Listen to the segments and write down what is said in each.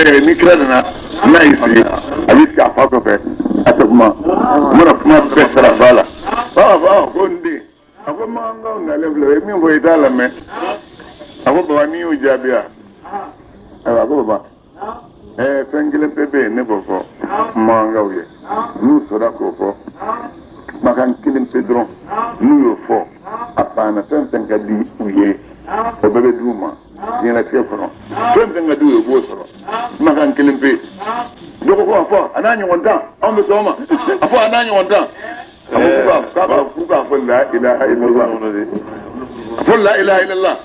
نكرنا نايسي أبيك أفاق في أتبما مرة بسرعة فالا كوندي أقول ما أنغو نالف مين بويتالا مي أقول بوانيو جابيا أقول با فنجل بيبي نبوفو ما أنغو يه نو سراكو فو makan kilim pedron nu yo fo apana tenten kadi uye o bebe duma dina tefro tenten kadi uye bo soro makan kilim pe doko ko fo ananyi wonta on be soma afo ananyi wonta abu ka fo la ilaha illallah fo la ilaha illallah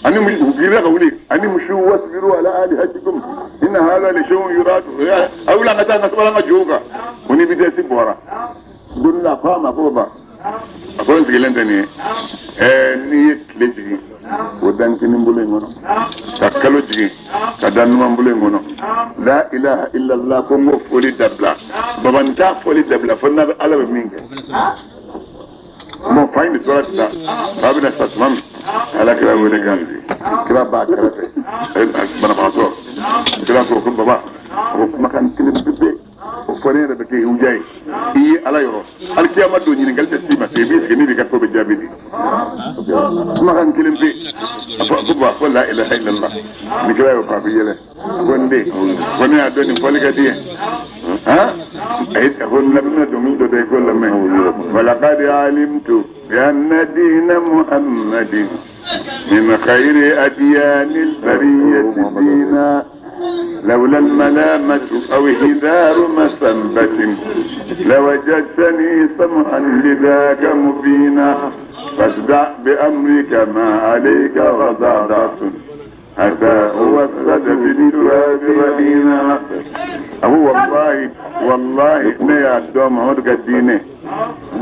ani mugira ka wuli ani mushu wasbiru ala alihatikum inna hadha li shay'un yuradu awla ngata ngasbala ngajuka uni bidesi bora Gunda fama ko ba akwai sigilanta ne ni kile jigi o dan kinin bule ngono ka kalo jigi ka dan man bule ngono la ilaha illa allah ko mo foli dabla baban ta foli dabla fonna ala be minge mo fayni torata babina satmam ala kira wele ganzi kira ba karate bana faso kira ko baba ko makan kinin bibbe o fone da ke ujai yi ala yoro alkiyama do nyini galta sima te bi ke ni bi gatto be jabidi kuma kan kilim fi afa la ilaha illallah mi kira ko bi yele gonde woni adoni foligadi ha ay hon nabna do min do de ko lamme wala qad alimtu bi anna din muhammadin min khayri adyanil bariyati dina لولا الملامة أو هدار مسبة لوجدتني سمحا لذاك مبينا فاصدع بأمرك ما عليك غضاضة هذا هو السد بالتراب رهينا هو والله ما يعدوم هدك الدين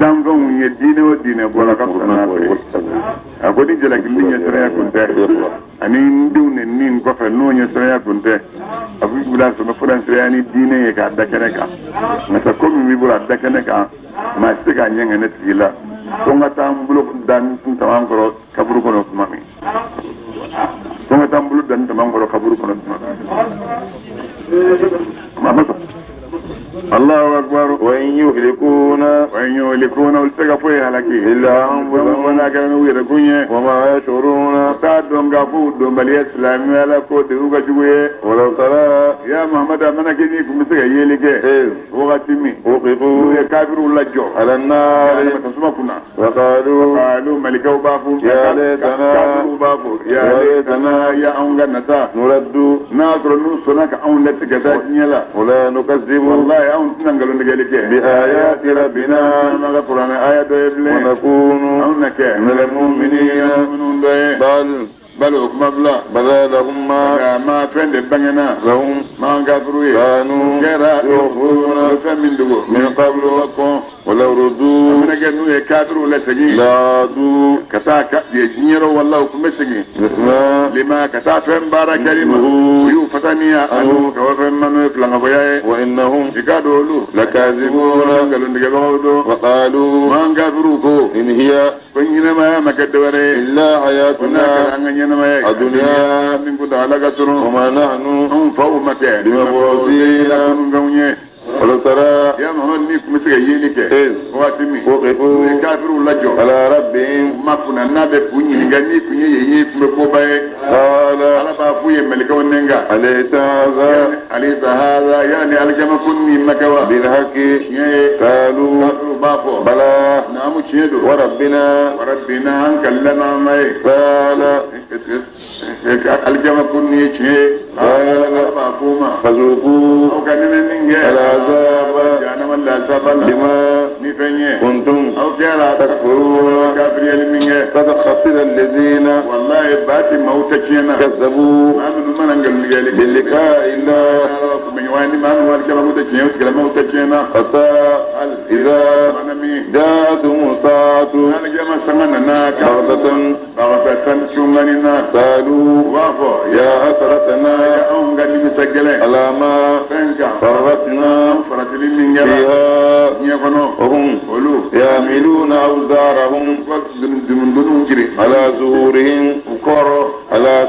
دمكم يدين والدين بولك أقول لك اللي يسرع كنت أني ندون النين كفر نون يسرع كنت أقول بلا سما فرنسا يعني الدين يكاد كنكا مثلا كم يبغى كنكا ما استكان ينعن تيلا ثم تامبلو دان تمام كرو كبرو كرو مامي ثم تامبلو دان تمام كرو كبرو كرو مامي الله أكبر وإن يهلكون والتقفوا هلكي إلا أنفسهم ولا كانوا يركون وما يشعرون تعدهم قفود بل يسلم على كود وجوه ولو ترى يا محمد أمنا كنيكم مثل يلك وغتمي وقفوا يكافروا لجوا على النار وقالوا ملك وبافو يا ليتنا يا أنغنتا نرد ناظر نصنك أن لتكتاك نيلا ولا نكذب والله أن ننقل نقلك بآيات ربنا نغفرنا آيات إبلي ونكون من المؤمنين بل حكم الله بل لهم ما فند بننا لهم ما غفروا كانوا يخرجون من قبل ولو ردوا من كانوا يكافروا لسجين لا دو كتاك يجنيروا والله كمسجين لما كتافهم بارك كلمه يفتنيا أنه كوفهم من يفلغ بياه وإنهم يكادوا لكاذبون وقالوا ما غفروا إن هي فإنما مكدوري إلا حياتنا الدنيا من كل علاقة وما نحن فومك بمبعوثين ولو ترى يا مهنيك مثل يلك واتمي وقفوا كافروا لجوا على ربهم ما كنا نبي كوني غني كوني يي مكوباي قال على بابوي ملك وننغا أليس هذا يعني الجما كوني مكوا بالحق قالوا بابو بلا نعم تشهد وربنا كلنا ماي قال الجما كوني تشهد قال بابوما فذوقوا وكان ننغا جانا ولا سبلا لما نفنيه كنتم أو كلا تكفرون كافر يلمنيه قد خسر الذين والله باتي موتشينا كذبوا ما من نقول باللقاء الله من وين ما هو الكلام موتشينا الكلام موتشينا حتى إذا جاءتهم الساعة أنا جمع سمعنا بغتة شمالنا قالوا وافو يا أسرتنا يا أم قال لي مسجلين على ما فرطنا فيها وهم يعملون أوزارهم على ظهورهم على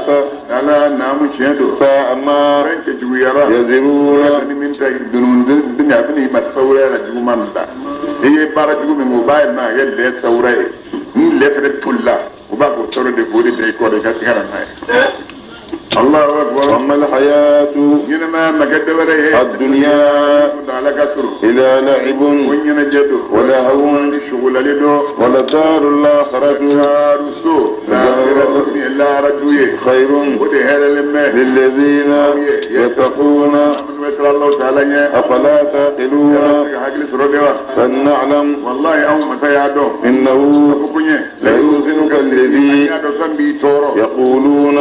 ala namu chedo فأما ranke juyara يزرون ni min ta dunun dunya bini masawra la jumanda e bara jume mo bay ma yelle sawra ni lefre tulla o ba ko toro de bodi de ko de gatigara na الله أكبر. وما الحياة الدنيا إلى لعب ولهو ولدار الآخرة خير للذين يتقون أفلا تعقلون فلنعلم إنه ليحزنك الذي يقولون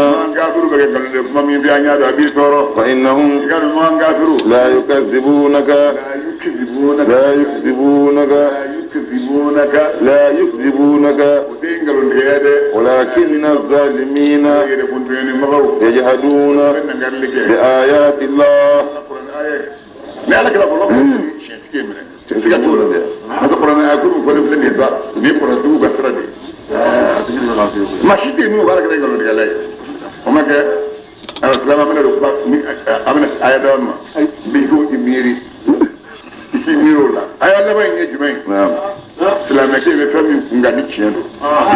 فإنهم لا يكذبونك ولكن الظالمين يجحدون بآيات الله. Lama mana rupa amana ayat dalam bingung imiri imiro la ayat lama ini jumai selama kita kami enggak dicendo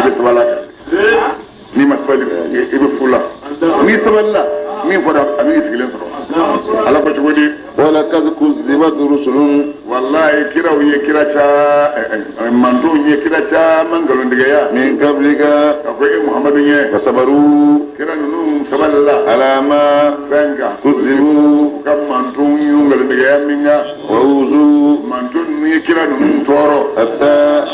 kita sebala ni masbali ibu pula ni sebala ni pada kami sekalian soro ala baca bodi wala kadkuzibat rusulun wallahi kira wiye kira cha mandu wiye kira cha mangalon diga ya min qablika akwai muhammadu ye kasabaru kira nunu saballa alama benga kuzibu kam mandu yungalon diga ya minga wa uzu mandu ni kira nunu toro hatta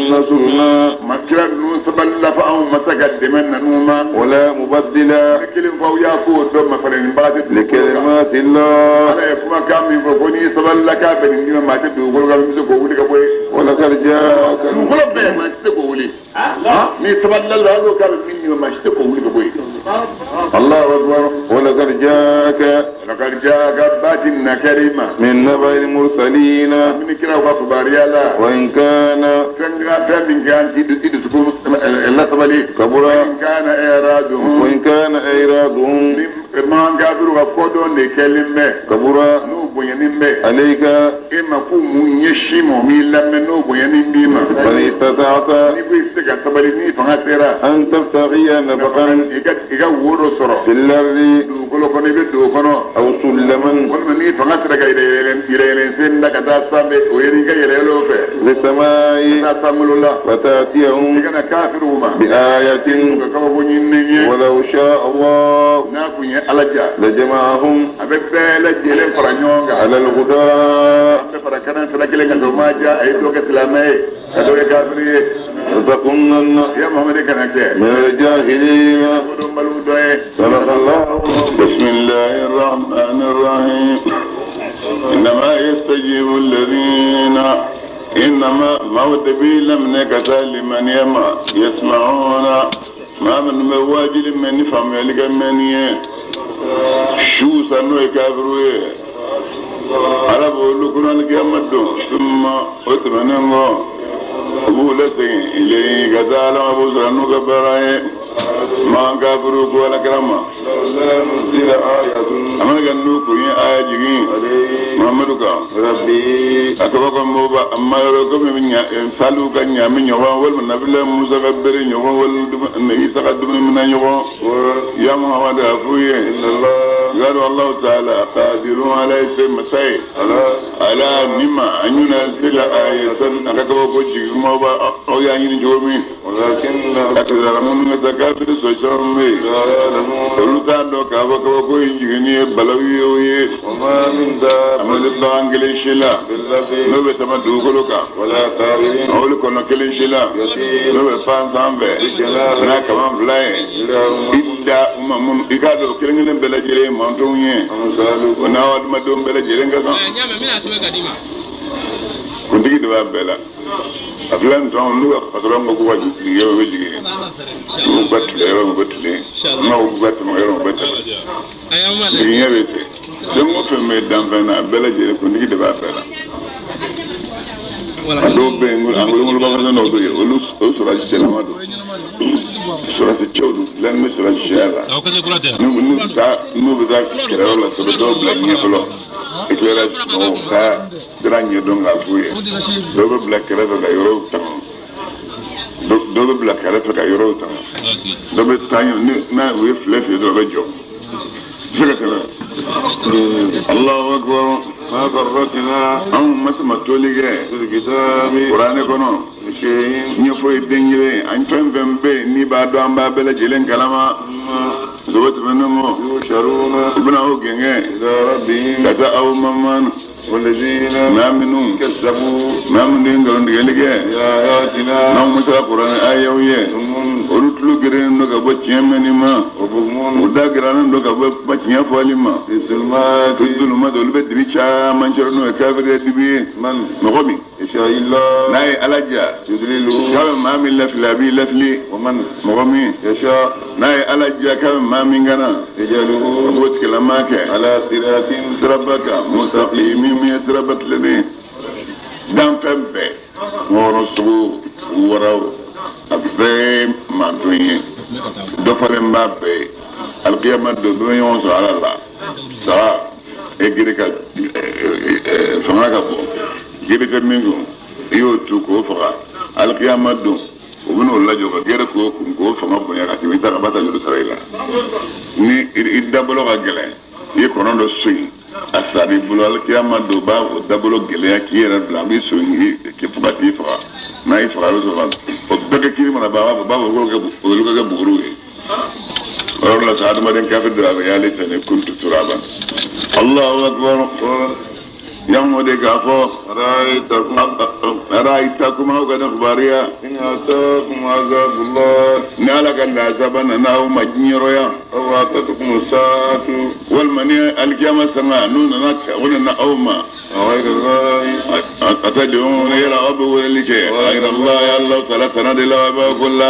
nasurna makira nunu saballa fa au mataqaddiman numa wala mubaddila kilim fa ya ko do ma farin baati لكلمات الله kuma kami ko ni saballa ka be ni ma ta do gol gal mi ko wuli ka boy ولقد جاءك ko be ma ta ko wuli ni saballa la do ka be ni ma ta ko wuli ka boy Allahu akbar ولقد جاءك laqad jaa'a batin karima من نبأ المرسلين min kira wa bariyala وإن كان tanga tan gan idu ko la sabali كبر kana iraduhum وإن كان إيرادهم ma ngabru wa kodo ne kelime كبر no boyanimbe عليك ima ku munyeshimo mi lamme no boyanimbe فإن استطعت ni bu istiga sabali ni fanga tera أن تبتغي نفقا iga woro soro في الأرض du ko ko ne be do kono أو سلما wal ni fanga tera ga ire sen daga da sambe o yeri ga yele lo fe للسماء ta samulula فتأتيهم igana kafiruma بآية ko ko bo nyinne ولو شاء الله na ku nye alaja لجمعهم abe bele jele faranyonga على الهدى abe farakana tala kele ga do maja ay do ka islamai ka do kafiri لتكونن ya muhammad kana ke من الجاهلين. do malu doye صدق الله. بسم الله الرحمن الرحيم إنما يستجيب الذين إنما موت بي لم نكتا لمن يما يسمعون ما من مواجد من فهم يلقى من شو سنوي كافروي على بقول كنا نكمل ثم أتمنى أبو لسين إليه كذا أبو سرنو كبراي ما كافروا ولا كرما أما كانوا كوني آية جين محمد كام ربي أكبر موبا أما يركم من فالو كان يامين يوان ولا نبلا موسى كبرين يوان ولا النبي تقدم من يوان يا محمد أفوي إن الله قالوا الله تعالى قادر على اسم مسيح على نما أن ينزل آية أكبر كوجي موبا أو يعني جومين ولكن أكثر من الزكاة سوشامي ولوتا دوكا بكو كو يجيني بلاوي وما من دابة أما الله أنجلي شلا بالذي نو بسما دوكلوكا ولا طائر أولي كنا كلين شلا يطير نو بسان سامبي نا كمان فلاي إدا أمم إكادو كلين بلا جري مانتوني أمثالكم وناوات ما دوم بلا جري كذا kuntigi de b'a bɛɛ la a filɛ nin sɔn n'u ka patɔrɔn ko k'u ka jigin yɔrɔ bɛ jigin n'u ba tile yɔrɔ min bɛ tile n'u ba tɛmɛ yɔrɔ min bɛ tɛmɛ jigin ɲɛ bɛ tɛ fɛn o fɛn bɛ danfɛn na a bɛɛ lajɛlen kuntigi de b'a bɛɛ la a dɔw bɛ yen an kolonkolonba fɛn dɔw bɛ yen olu sɔrɔ a cɛlama don سورة الجود لأن سورة الشهادة نو بذاك كلا ولا سورة دوب لأن يفلو إكلاش نو كا دراني دون غافوية دوب بلا كلا فكا يرو تمام دوب بلا كلا فكا يرو تمام دوب تاني نا ويفلف يدوب جو الله أكبر ما فرقنا أم مسمى توليجي الكتاب قرآن كنو شيء نفوي الدنيا أن تنفهم به نبادو أم بابلا جلين كلاما زوجت منهم يشارون ابنه جنيه إذا ربهم كذا أو ممان والذين ما منهم كذبوا ما من دين قرن دقيقة يا آياتنا نوم مثل القرآن آية وياه ورتلو قرن لك بتشيمني ما ودا قرن لك بتشيم فالما الظلمات الظلمات والبدريشة من شرنا الكافر يدبي من نقومي إن شاء الله ناي ألاجا يدللو كم ما من لفلابي لفلي ومن نقومي يشاء ناي ألاجا كم ما من جنا يجعله وقت كلامك على صراط ربك مستقيم يسربت لني دام فمبي ورسو وراو أبي ما دوين دفرن بابي القيامة دوين على الله سواء إجريك فماك أبو جريك منكم يوتوكو فقا القيامة دو وبنو الله جوكا جريكو كنكو فما بنيا كاتي ويتا كباتا جلو سرائيلا ni idabolo ka gɛlɛn i kɔnɔ dɔ so yin a sari bolo alikiyama do b'a o dabolo gɛlɛya k'i yɛrɛ bila a b'i so yin k'i fo ka t'i faga n'a y'i faga a bɛ sɔrɔ o bɛɛ kɛ kiri mana b'a fɔ olu ka kɛ buguru ye o yɔrɔ la sa adamaden kafiri dɔ a bɛ y'ale tɛ ne kuntu turaba Allahu akbar yango de k'a fɔ ra'aytakum aw ka akhbariya إن أتاكم عذاب الله ni ala ka lazaba nana aw ma diɲɛrɔya أو أتتكم الساعة walima ni alikiyama sanga n'u nana o nana aw ma غير الله أتدعون إلى أبو ولك غير الله الله تعالى تنادي أبا كل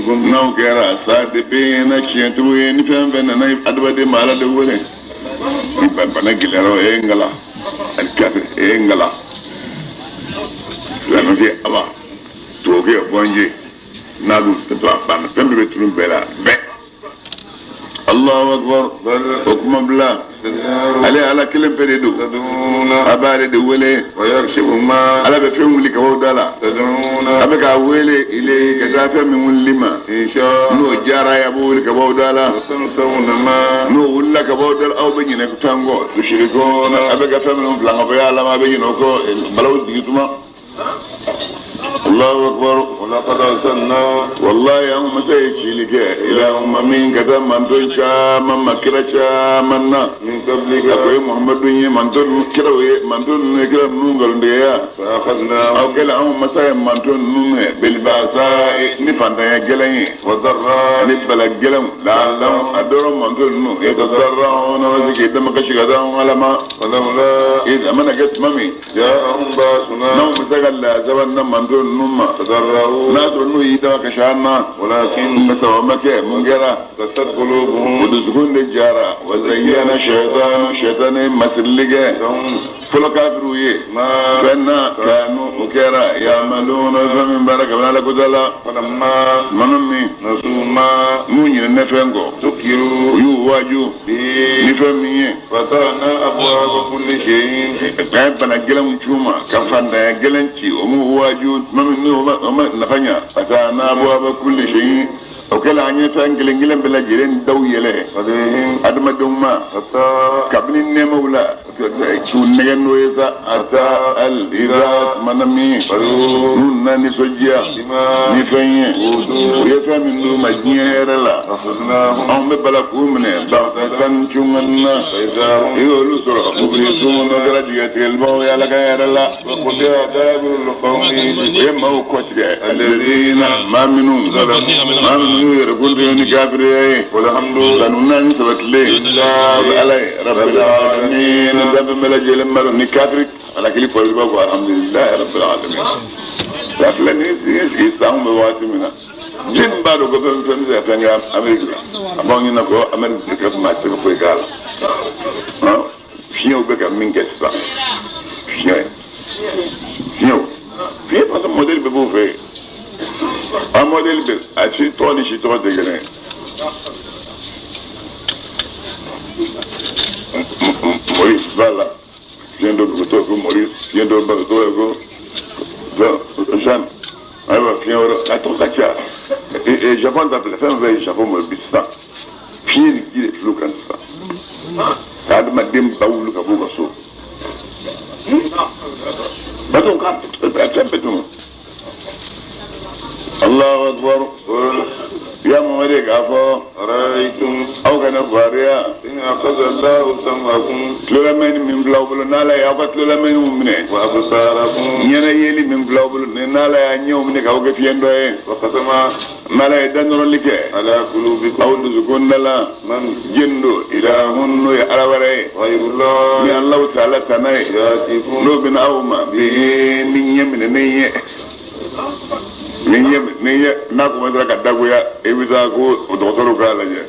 نو كرا ساتبين شيتوين فهم بيننا أدبدي مالا دولة بنا كلارو إنجلا الكافر إنجلا لأنه في الله توكي أبوانجي نادو تتوى بنا فهم بيترون بلا بي الله أكبر حكم بلا على كلمة فريدو تدعون أبالي دولة ويكشف ما على بفهم لك وودالا تدعون أبقى أولي إليه كتافة من لما إن شاء نو جارا يبول كبودالا وتنسون ما نو ولا كبودال أو بينك تانغو تشركون أبقى فهمهم فلان فيا ما بينكو بلو ديتما الله أكبر ولقد أرسلنا والله يا أم سيدي لك إلى أم من كذا من توشا من مكرشا منا من قبلك أقول محمد بن من تون كروي من تون كرم نونغل ديا فأخذنا أو كلا أم مساء من تون نون بالباساء نفنتا يجلني وضراء نبلا جلم لعلهم أدور من تون نون يتضرعون وزكي دمك شغدان على ما ولولا إذا من جت مامي جاءهم باسنا نوم مساء لا زبان من تون نوما تضرعوا نادر نو يدا كشانا ولكن نتوامك منجرا قست قلوبهم ودسكون الجارة وزين شيطان مسلقة فلو كافروا ما كانوا مكرا يعملون فمن بركة من لك دلا فلما منمي نسوا ما موني نفنكو ذكروا يواجو نفهمي فتحنا أبواب كل شيء كيف بنجلم شوما كفان جلن شي ومو واجو ما نفنيا فتحنا أبواب كل شيء وكلا عني تانجلن بلا جيرين دويله عليهم أدم دوما حتى كابن النمولا شون نجنويزا أتا الإذات منامي نون نسوجيا نفني ويفهم إنه مجنير لا أخذناهم أم بلكم من بعد شومنا يقولوا سورة مبلسون درجة المو يا لغير الله وقضي دابر القوم يما وكتر الذين ما منهم ما منهم يقول بيوني كافرين والحمد لله نسبت لي علي رب العالمين دب ملجي لما نكافرك على كل فريق الحمد لله رب العالمين سافلني يسام بواسمنا جن بارو كفن فنزا فنجا أمريكا أبغى نقول أمريكا كيف ما تبغى قال فيو بك من كسبة فيو في هذا الموديل ببوفه un modèle de a ci toni ci to de gene Maurice Bala vient de retour pour Maurice vient de retour Jeanne alors viens attends ça et Japon d'appeler ça veut Japon me bissa fini il est flou comme ça ça m'a dem baoulu ka buka so baton ka tempetum الله أكبر يا مولك عفوا رأيتم أو كان فاريا إن أخذ الله سمعكم تلمن من بلاوبل نالا يأخذ تلمن منه وأبصاركم ينيلي من بلاوبل نالا ينيو منك أو كفين دوه وقسم مالا يدنر لك على قلوبكم أو تزكون لا من جندو إلهن يعروري غير الله من الله تعالى تناي ياتيكم لو بن أوما به من يمن نية niye na ko mendra ka dagoya e biza ko docteur ka la je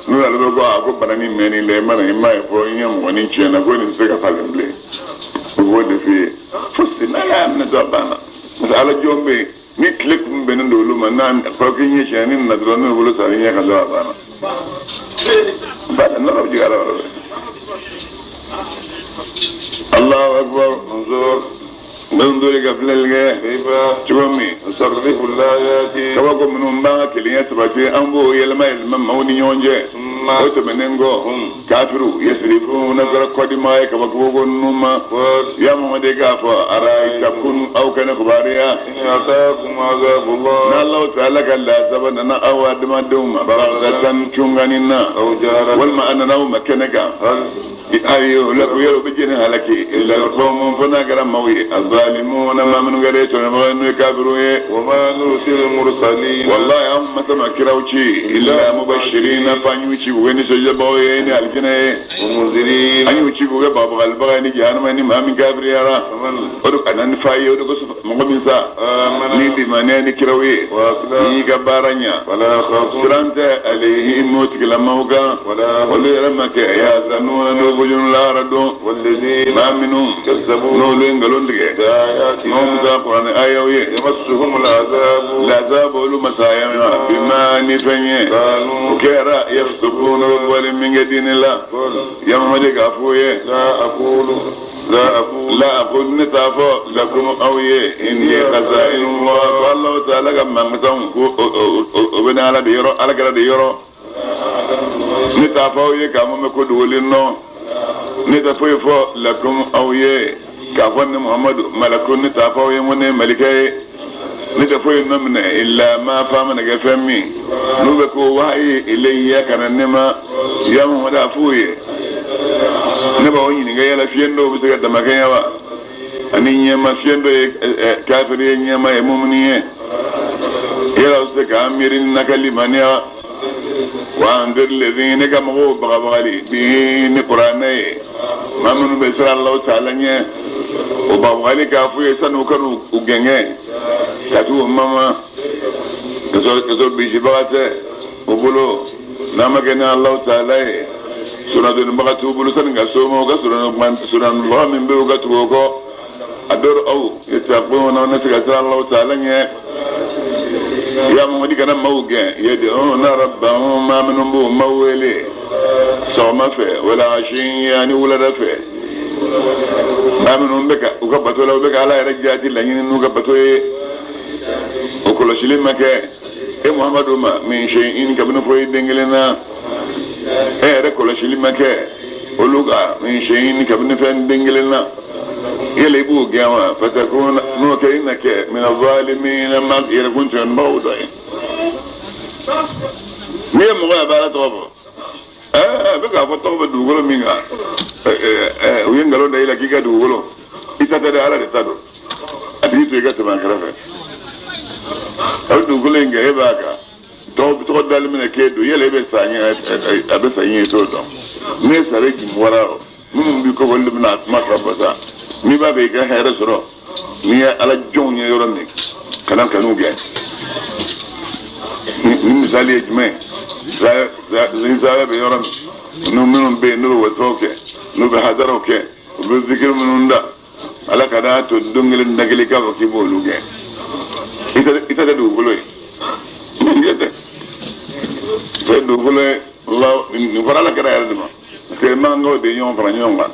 no la do ko banani meni le mana mai fo nyam woni chena ko ni se ka falemble ko de fi fusti na la na do bana ala jombe ni klek mun benen do lu man ko ki ni cheni na do no bulu sa ni ka do bana bana no ji ala Allahu akbar unzur من ذلك بلغة كيف تقومي نصرف الآيات كوكو من بعض كليات باتي أنبو يلما الممون يونجي ثم وتمننغو هم كافروا يسرفون نظر قدماء كوكو النوم يا محمد كافا أرأيت كن أو كان كباريا إن أتاكم عذاب الله الله تعالى قال لا زبننا أو أدم دوما بغضة شنغاننا أو جارة والما أننا نوم كنك أيوه لك يلو بجنها لك إلا القوم فنقر موي الظالمون ما من قريت وما يكابروا وما نرسل المرسلين والله هم مثلا كراوشي إلا مبشرين فانيوشي وين سجبوين الجنة ومنذرين أنيوشي بابا غلبغاني جهنم أني ما من كابر يرى ودك أنا نفاي ودك مقبنسا نيدي ماني كراوي يكبارنيا ولا خاف سرانت عليه موتك لما وقع ولا لما يا زنون وجن لا ردو والذين ما منهم كذبوا نولين قالون لك نوم ذا قرآن آيوي يمسهم العذاب ولو مسايا بما نفني وكيرا يفسقون وقبل من دين الله يا محمد عفوية لا أقول نتافو لكم أوي إني خزائن الله والله تعالى كما مسهم وبنا على كلا ديرو نتافو يكامو مكود ولنو نتافو لكم أوي كافن محمد ملكون نتافو يموني ملكي نتافو ينمنا إلا ما فامنا كفمي نبكو وحي إلي كان النما يا محمد أفوي نبا ويني غيالا فيندو بسكة دمكيا وا أني نيما فيندو كافرين نيما يمومني يلا وسكا أميرين نكالي مانيا وأنذر الذين كمغوا بغبغالي بين قرآني ما من بسر الله تعالى وبغبغالي كافوي سنوكرو وجنيه كاتو ماما كسر بيشباته وبلو نامكنا الله تعالى سورة البقرة وبلو سنغسومو سورة الله من بيوغتوكو أدور أو يتقون ونسكسر الله تعالى يا محمد كان موجع يدعون ربهم ما منهم بو مولي صوم فيه ولا عشين يعني ولا رفع ما منهم بك وكبتوا لو بك على رجعتي لين إنه كبتوا وكل شيء لما كان محمد ما من شيء كبنا فوي دينغلنا كل شيء لما كان ولوكا من شيء كبنا فين دينغلنا يلبو جوا فتكون نوكينك من الظالمين ما يكون في الموضع مية مغاية بارا طوبة بقى فطوبة دوغلو مينغا وينغلو دا إلا كيكا دوغلو إتاتي على رتادو أتريتو يكا تبان خرافة أو دوغلو إنغا يباكا تو دال من كيدو يلا يبي سانيه تولدو ميسا ريكي موراو من بيكو ولي بنا مكربسا mi ba be ga hera soro mi ala jon ye yoro ni kana kanu ge ni misali ejme za be yoro no minun be no wotoke no be hadaroke be zikir minunda ala kada to dungel ndagali ka ki bolu ge ita da dugolo ngete fe dugolo la ni fara la kara yar duma te mango de yon fara nyonga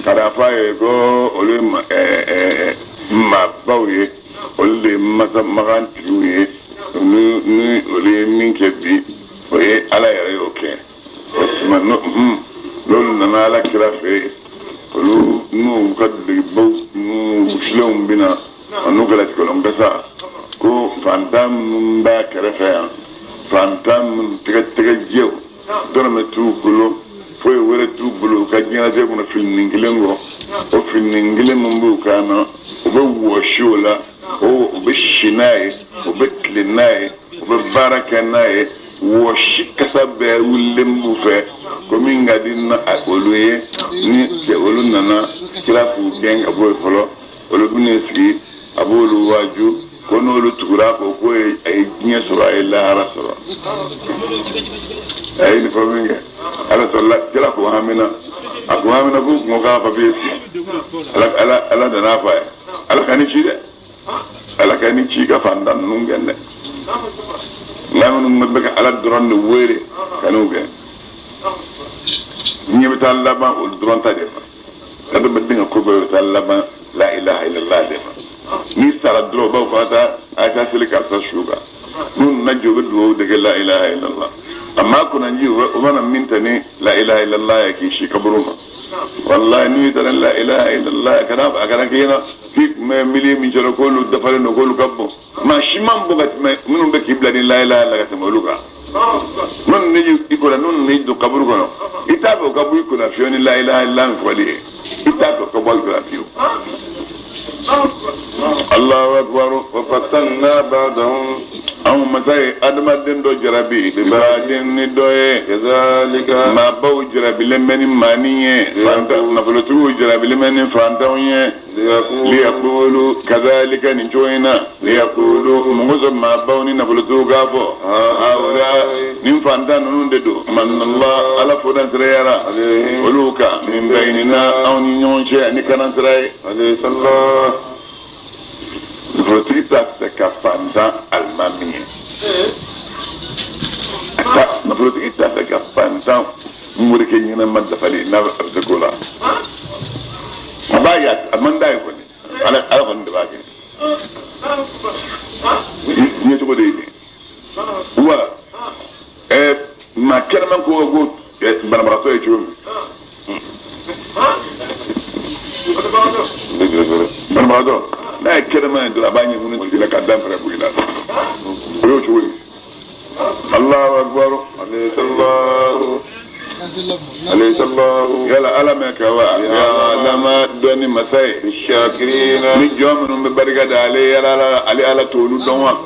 kada fa e go ole ma bawye ole masa magan tiuye ni ole min ke bi oye ala yare oke ma no lolu nana ala kira fe olu nu kadde bo nu shlom bina anu kala ko lom besa ko fantam ba kere fe fantam tiga jew dona me tu kulo foi were tu bulo ka jina te kuna filningilengo o filningile mumbu kana o be wo shola o be shinai o be klinai o be barakanai wo shikasa be wulembu fe ko minga dinna akoluye ni ke olunana kila fu genga boy folo olu binesi abolu waju kono lu tukura ko ay jinya sura ila rasula ay ni faminga ala sala kila ko hamina ko mo ka fa besi ala da na fa ala kani ci ga fandan nungende lamun mabaka ala duran were kanuge ñebe tal laba o duran ta defa kada bedinga ko be tal laba la ilaha illallah defa ni sala dro ba fata ata silika sa shuga nun najo do de la ilaha illallah amma kuna ji o mana mintane la ilaha illallah yake shi kaburuma wallahi ni da la ilaha illallah kana akana kina fi me mili min joro ko lu dafale no ko lu kabbo ma shimam bugat me munum be kibla ni la ilaha illallah ka maluka non ne ikola non ne do kaburu kono itabe kaburu kono fioni la ilaha illallah fali itabe kaburu kono fiu Allahu akbar wa fatanna ba'dahum aw matai adama den do jarabi be baadin ni doye kazalika ma baw jarabi le meni maniye fanta na fulutu jarabi le meni fanta onye li yaqulu kazalika ni joina li yaqulu muzo ma baw ni na fulutu gafo awra nim fanta nunu de do man Allah ala fodan trayara uluka min bainina aw ni nyonche ni kanan tray alayhi sallallahu Protrita se kapanda almamie. Na protrita se kapanda murke nyina madda fali na abdugula. Abaya amanda yako ni. Ala konde baki. Ni to bode ni. Wala. Ma kelman ko go barabarato e chum. Barabarato na kelman do abanye munu ti la kadam fere buila. Yo chuli. Allahu akbar. Alayhi sallahu yala alama kawa ya lama doni masai shakirina ni jomnu be bargada ale yala ali ala tolu donwa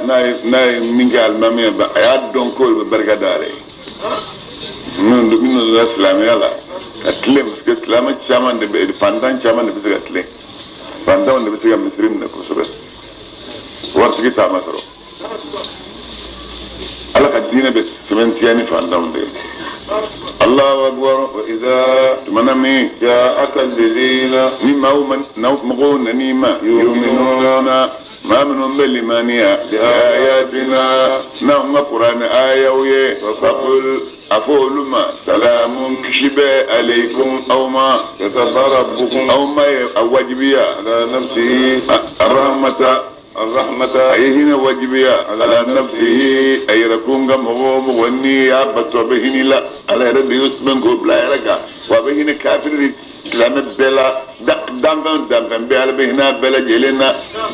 na mingal mame ba ya don ko be bargada ale non do min islam yala atlem parce que islam chaman de pandan chaman de be atlem pandan de be muslim ne ko sobe warti kita masro ala ka dina be sementiani fandawnde Allahu akbar wa idha manami ja'aka alladhina mimma nawmaquna nima yu'minuna ma minhum bilimaniya bi ayatina nawma qur'an ayawiye wa faqul aqulu ma salamun kishibe alaykum aw ma yatasarabbukum aw ma awajibiya ala nafsihi arrahmata الرحمة أيهن واجبيا على نفسه أي ركون مغوم وني يابت وبهن لا على رب يسمن قبلا يركا وبهن كافر لم بلا دم بلا بهنا بلا جلنا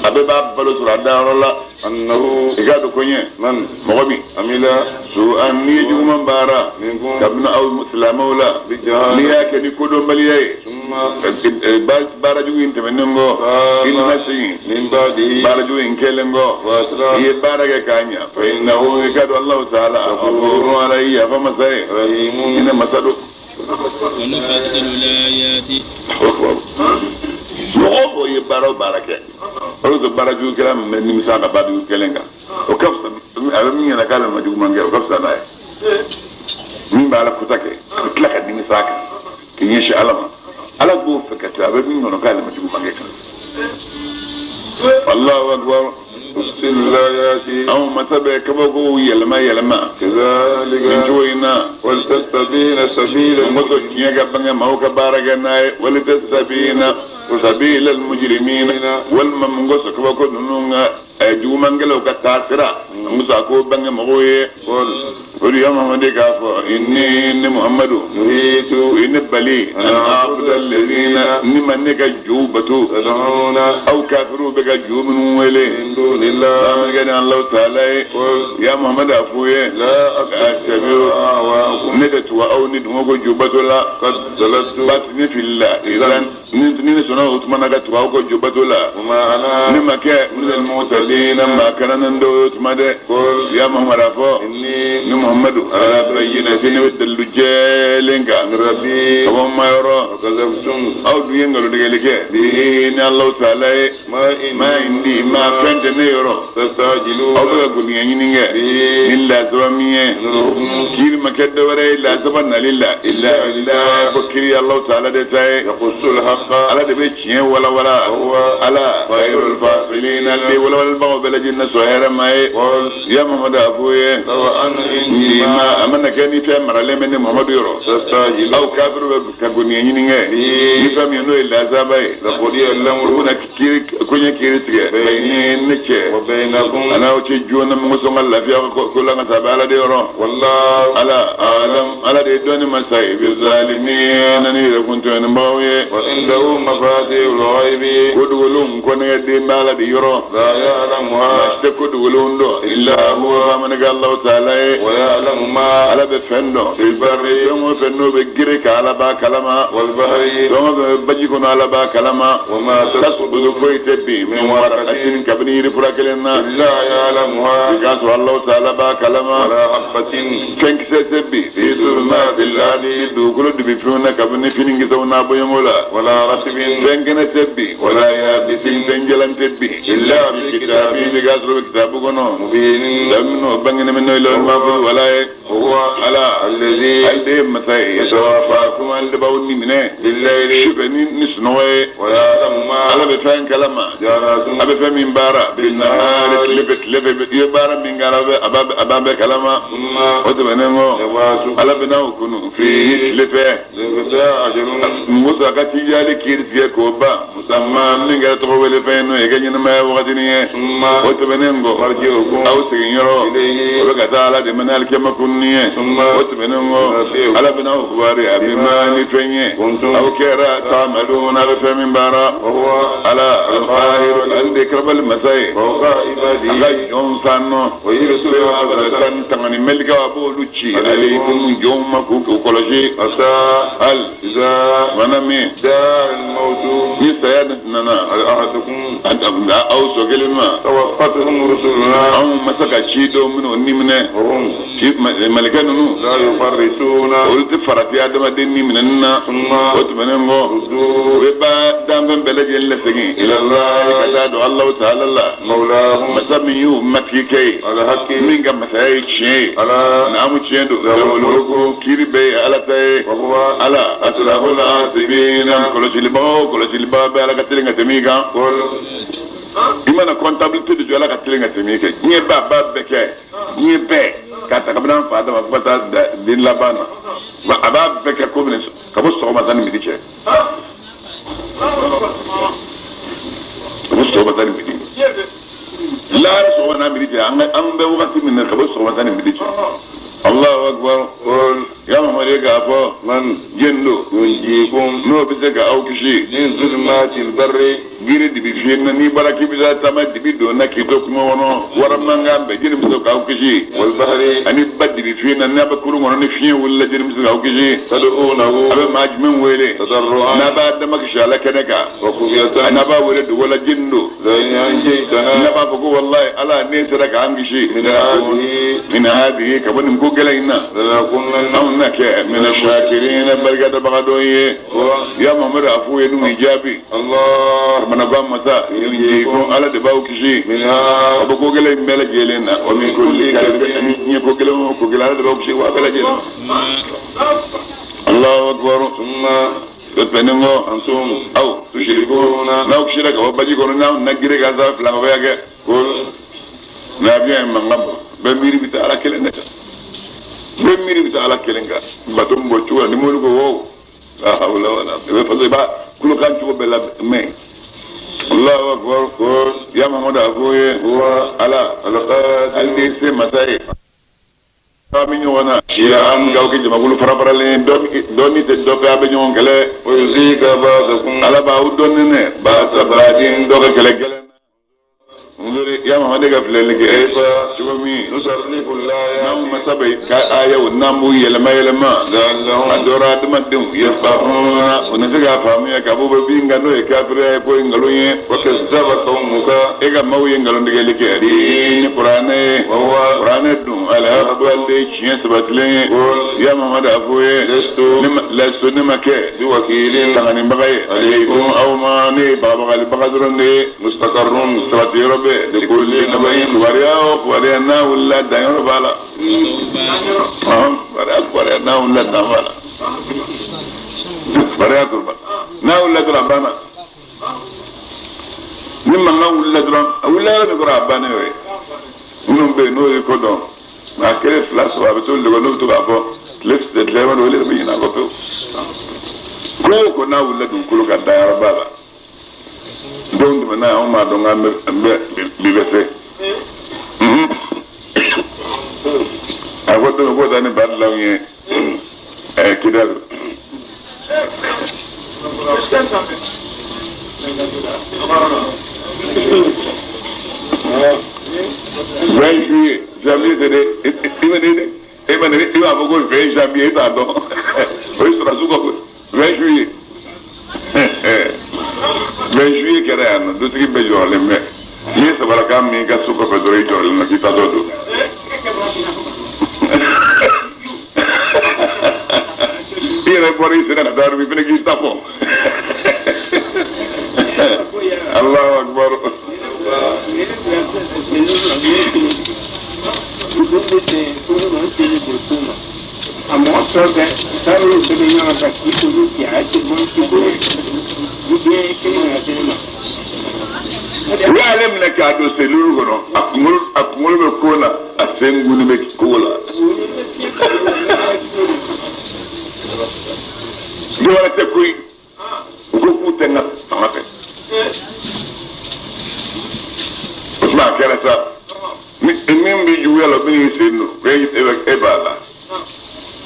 أبي باب بلو سرادة الله أنه إجاد كوني من مغمي أميلا سوء نيجو من بارا كابنا أو مسلم ولا ليا كني كودو ملياي ثم بارا جو إنت مننغو إن نسي من بعدي بارا جو إن كلنغو هي بارا كانيا فإنه إجاد الله تعالى غفور عليه فمسي إن مسدو ونفصل الآيات mɔgɔ ye baara o baara kɛ olu ka baara jugu kɛra mɛ nimisa ka ba jugu kelen kan o ka fisa a bɛ min ɲɛna k'ale ma jugu man kɛ o ka fisa n'a ye min b'a la kuta kɛ a bɛ tila ka nimisa a kan k'i ɲɛsin ala ma ala b'o fɛ ka to a bɛ min kɔnɔ k'ale ma jugu man kɛ kan الله أكبر تفصل الآيات أو ما تبع كبقو يلما كذلك نجوينا ولتستبين سبيل مدو كيغا بنغ موكا بارغنا ولتستبين سبيل المجرمين والممغوس كبقو نونغا جومانغلو كتاسرا مساكو بنغ مويه قل يا محمد كافو إني محمد نهيت إن بلي أن أعبد الذين نمنك جوبتو أو كافروا بك جوب ولي من دون الله قال الله تعالى يا محمد أفوي لا أتبع أهواءكم ندت أو ندمو جوبتو لا قد زلت بس في الله إذا نسنا أتمنى كتواو جوبتو لا وما أنا نمك من المعتدين ما كان ندو أتمنى يا محمد أفو إني محمد على بينة سنوات اللجالينك ربي كم ما يرى وكذبتم أو بينغلو دقيقة بين الله تعالى ما عندي ما كنت نيرو تستعجلون أو بقول يعني إلا زوامية كير ما كده ولا إلا زبنا لله إلا بكري الله تعالى ده يقص الحق على ده بيتشين ولا هو على خير الفاصلين اللي ولا البعض بلجنا سهرة ما يا محمد أبوي سواء إني ما أمنا كان يفهم رأي من محمد يرو تستعجل أو كافر كقولي يعني يفهم ينو إلا زباي لقضي الأمر هنا كير كوني كير سجى بيني نتشى وبينكم أنا وتجون مسوم الله فيها كل ما تبع على ديرو والله على عالم على ديدون مسايب الظالمين أنا كنت أنا باوي وعنده مفاتيح الغيب كدولون كون يدي مال ديرو لا يعلمها كدولون دو إلا هو من قال الله تعالى ويعلم ما على بفندو البر يوم فندو بجرك على با كلامه والبحر يوم بجيكون على با كلامه وما تسقط كويت بي من ورقة كبنير فرقلنا إلا يعلمها بقاس الله تعالى با كلامه ولا حبة كنك ستبي في ظلمات الله دوغلو دبي فيونا كبني فينينغ سونا بيمولا ولا رتب كنك تبي ولا يابس تنجلن تبي إلا بكتاب بقاس كتاب كنو مبين دمنو بنغن منو إلى المفروض ولا هو على الذي الدي مساي يتوافاكم الدباوني منه بالليل شبني نسنوي ويعلم ما على بفهم كلامه جارات أبي فهم بارا بالنهار لبت يبارا من قال أباب كلامه ثم وتبنمو يبعث على بناو كنو في لفه لفتاة أجل موسى كتيجالي كيرتيه كوبا مسمى من قال تقول لفينو يجي نما وقتنيه ثم وتبنمو مرجعكم أو سينيرو إليه وبكتا على دمنال كما كنيه ثم وتبنمو على بناو كباري أبي ما نفنيه أو كيرا تعملون على فهم بارا وهو على القاهر الذكر المساي فوق عباده يوم سانو ويرسل كان تمني ملك أبو لوتشي عليكم يوم مكوك وكلشي حتى هل إذا منامي جاء الموت يستيادنا أحدكم أنت أو سكلمة توفتهم رسلنا أو مسك شيدو منو نمنا وهم ملكانو لا يفرطون قلت فرت يا دم دني مننا ثم وتمنمو ردوا وبا دام بلد يلسكين إلى الله كذا الله تعالى الله مولاهم مسميو مكيكي على حق من كم مساي شيء على نعم تشيندو له الملك كيربي على تاي وهو على أسرع الحاسبين كل شيء لبا على كتير تميكا قل imana comptabilité de ala ka tilenga temike nye ba beke nye be ka ta kabna fa da ba ta din labana ba aba beke ko bin ka bo so ma tan mi diche bo so ma tan mi diche la so na mi diche an be wakati min ka bo so ma tan mi diche Allahu akbar qul ya Muhammad ka fa man jendo ينجيكم no bi se ka au kishi من ظلمات البر giri dibi fiyenna ni baraki bisa tama dibi do na kito kuma wono waramanga be jini biso ka kishi والبحر ani baddi bi fiyenna na ba kuru wono ni fiyen wala jini biso ka kishi تدعونه abe majmin wele تضرعا na ba da makisha la kanaka وخفية ana ba wele do wala jindo لئن na أنجيتنا ba ko wallahi ala ne sadaka an kishi min hadihi ka bonin ko gelaina لنكونن aw naka min ash-shakirin barkata bagadoye ya mamar afu yenu ijabi الله mana ba masa yi ko ala da bawo kishi منها abu ko gele mele gele na o min kulli kalbi ni ko gele ko gele ala da bawo kishi wa bela gele Allahu akbar ثم penengo أنتم au تشركون na ukishira ka baji kono na gire ga za fla ba yake قل na bien mangam be miri bita ala kelenge be miri bita ala kelenga batum bo chuwa ni mo ko wo la hawla wala be fa ba kulo kan chuwa be la me Allahu akbar qul ya Muhammad agoye هو ala القادر alli se masai kami nyona ya am gaw ki jama kulu fara le doni te do ka be nyon kele ويزيك بعضكم ala ba u donni ne ba sabadin do ka kele kele ngure ya Muhammad ga fele ke كيف chumi نصرف الآيات namu masabai ka aya namu yelma لعلهم adora dumadin yafahuna unaziga famu ya kabuba binga no e kafira ko ngalo ye وكذب قومك ega mawye ngalo ndige leke adi ni qur'ane وهو qur'ane dum ala balde chiyen sabatle ya Muhammad afuye lastu nimake بوكيل tangani bagaye alaykum aw ma ni baba gal bagadronde مستقر sabati rabbe de kulli nabayin wariya wariya na wala dayo bala wariya na wala damala wariya kurba na wala drabana nimma na wala dram wala ni kurabana we unum be no ko don ma kere flas wa be to le no to ba fo les de lema no le bi na ko ko na wala dum kulu ka dayo bala don de na o ma don ambe bi bese agoto ko dani bad lawye kidal juillet janvier de imene iwa bogo 20 janvier ta do o isra suko 20 juillet 20 juillet kera yan do tigi be jole me ni sabara kam mi ga suko be do jole na kita do ire pori sina na dar mi bene ki tapo Allahu akbar àmọ́ sọ́gbẹ́ sáré òṣèlú yàrá bàtí ìṣòro kì á ti mọ́ sí gbogbo kí ni àti nínú. wale mna ka do se luru gono akungol be kona asenguni be kola yo wala te kuy ko kutenga amate ma kera sa min bi juwela bi senu be e bala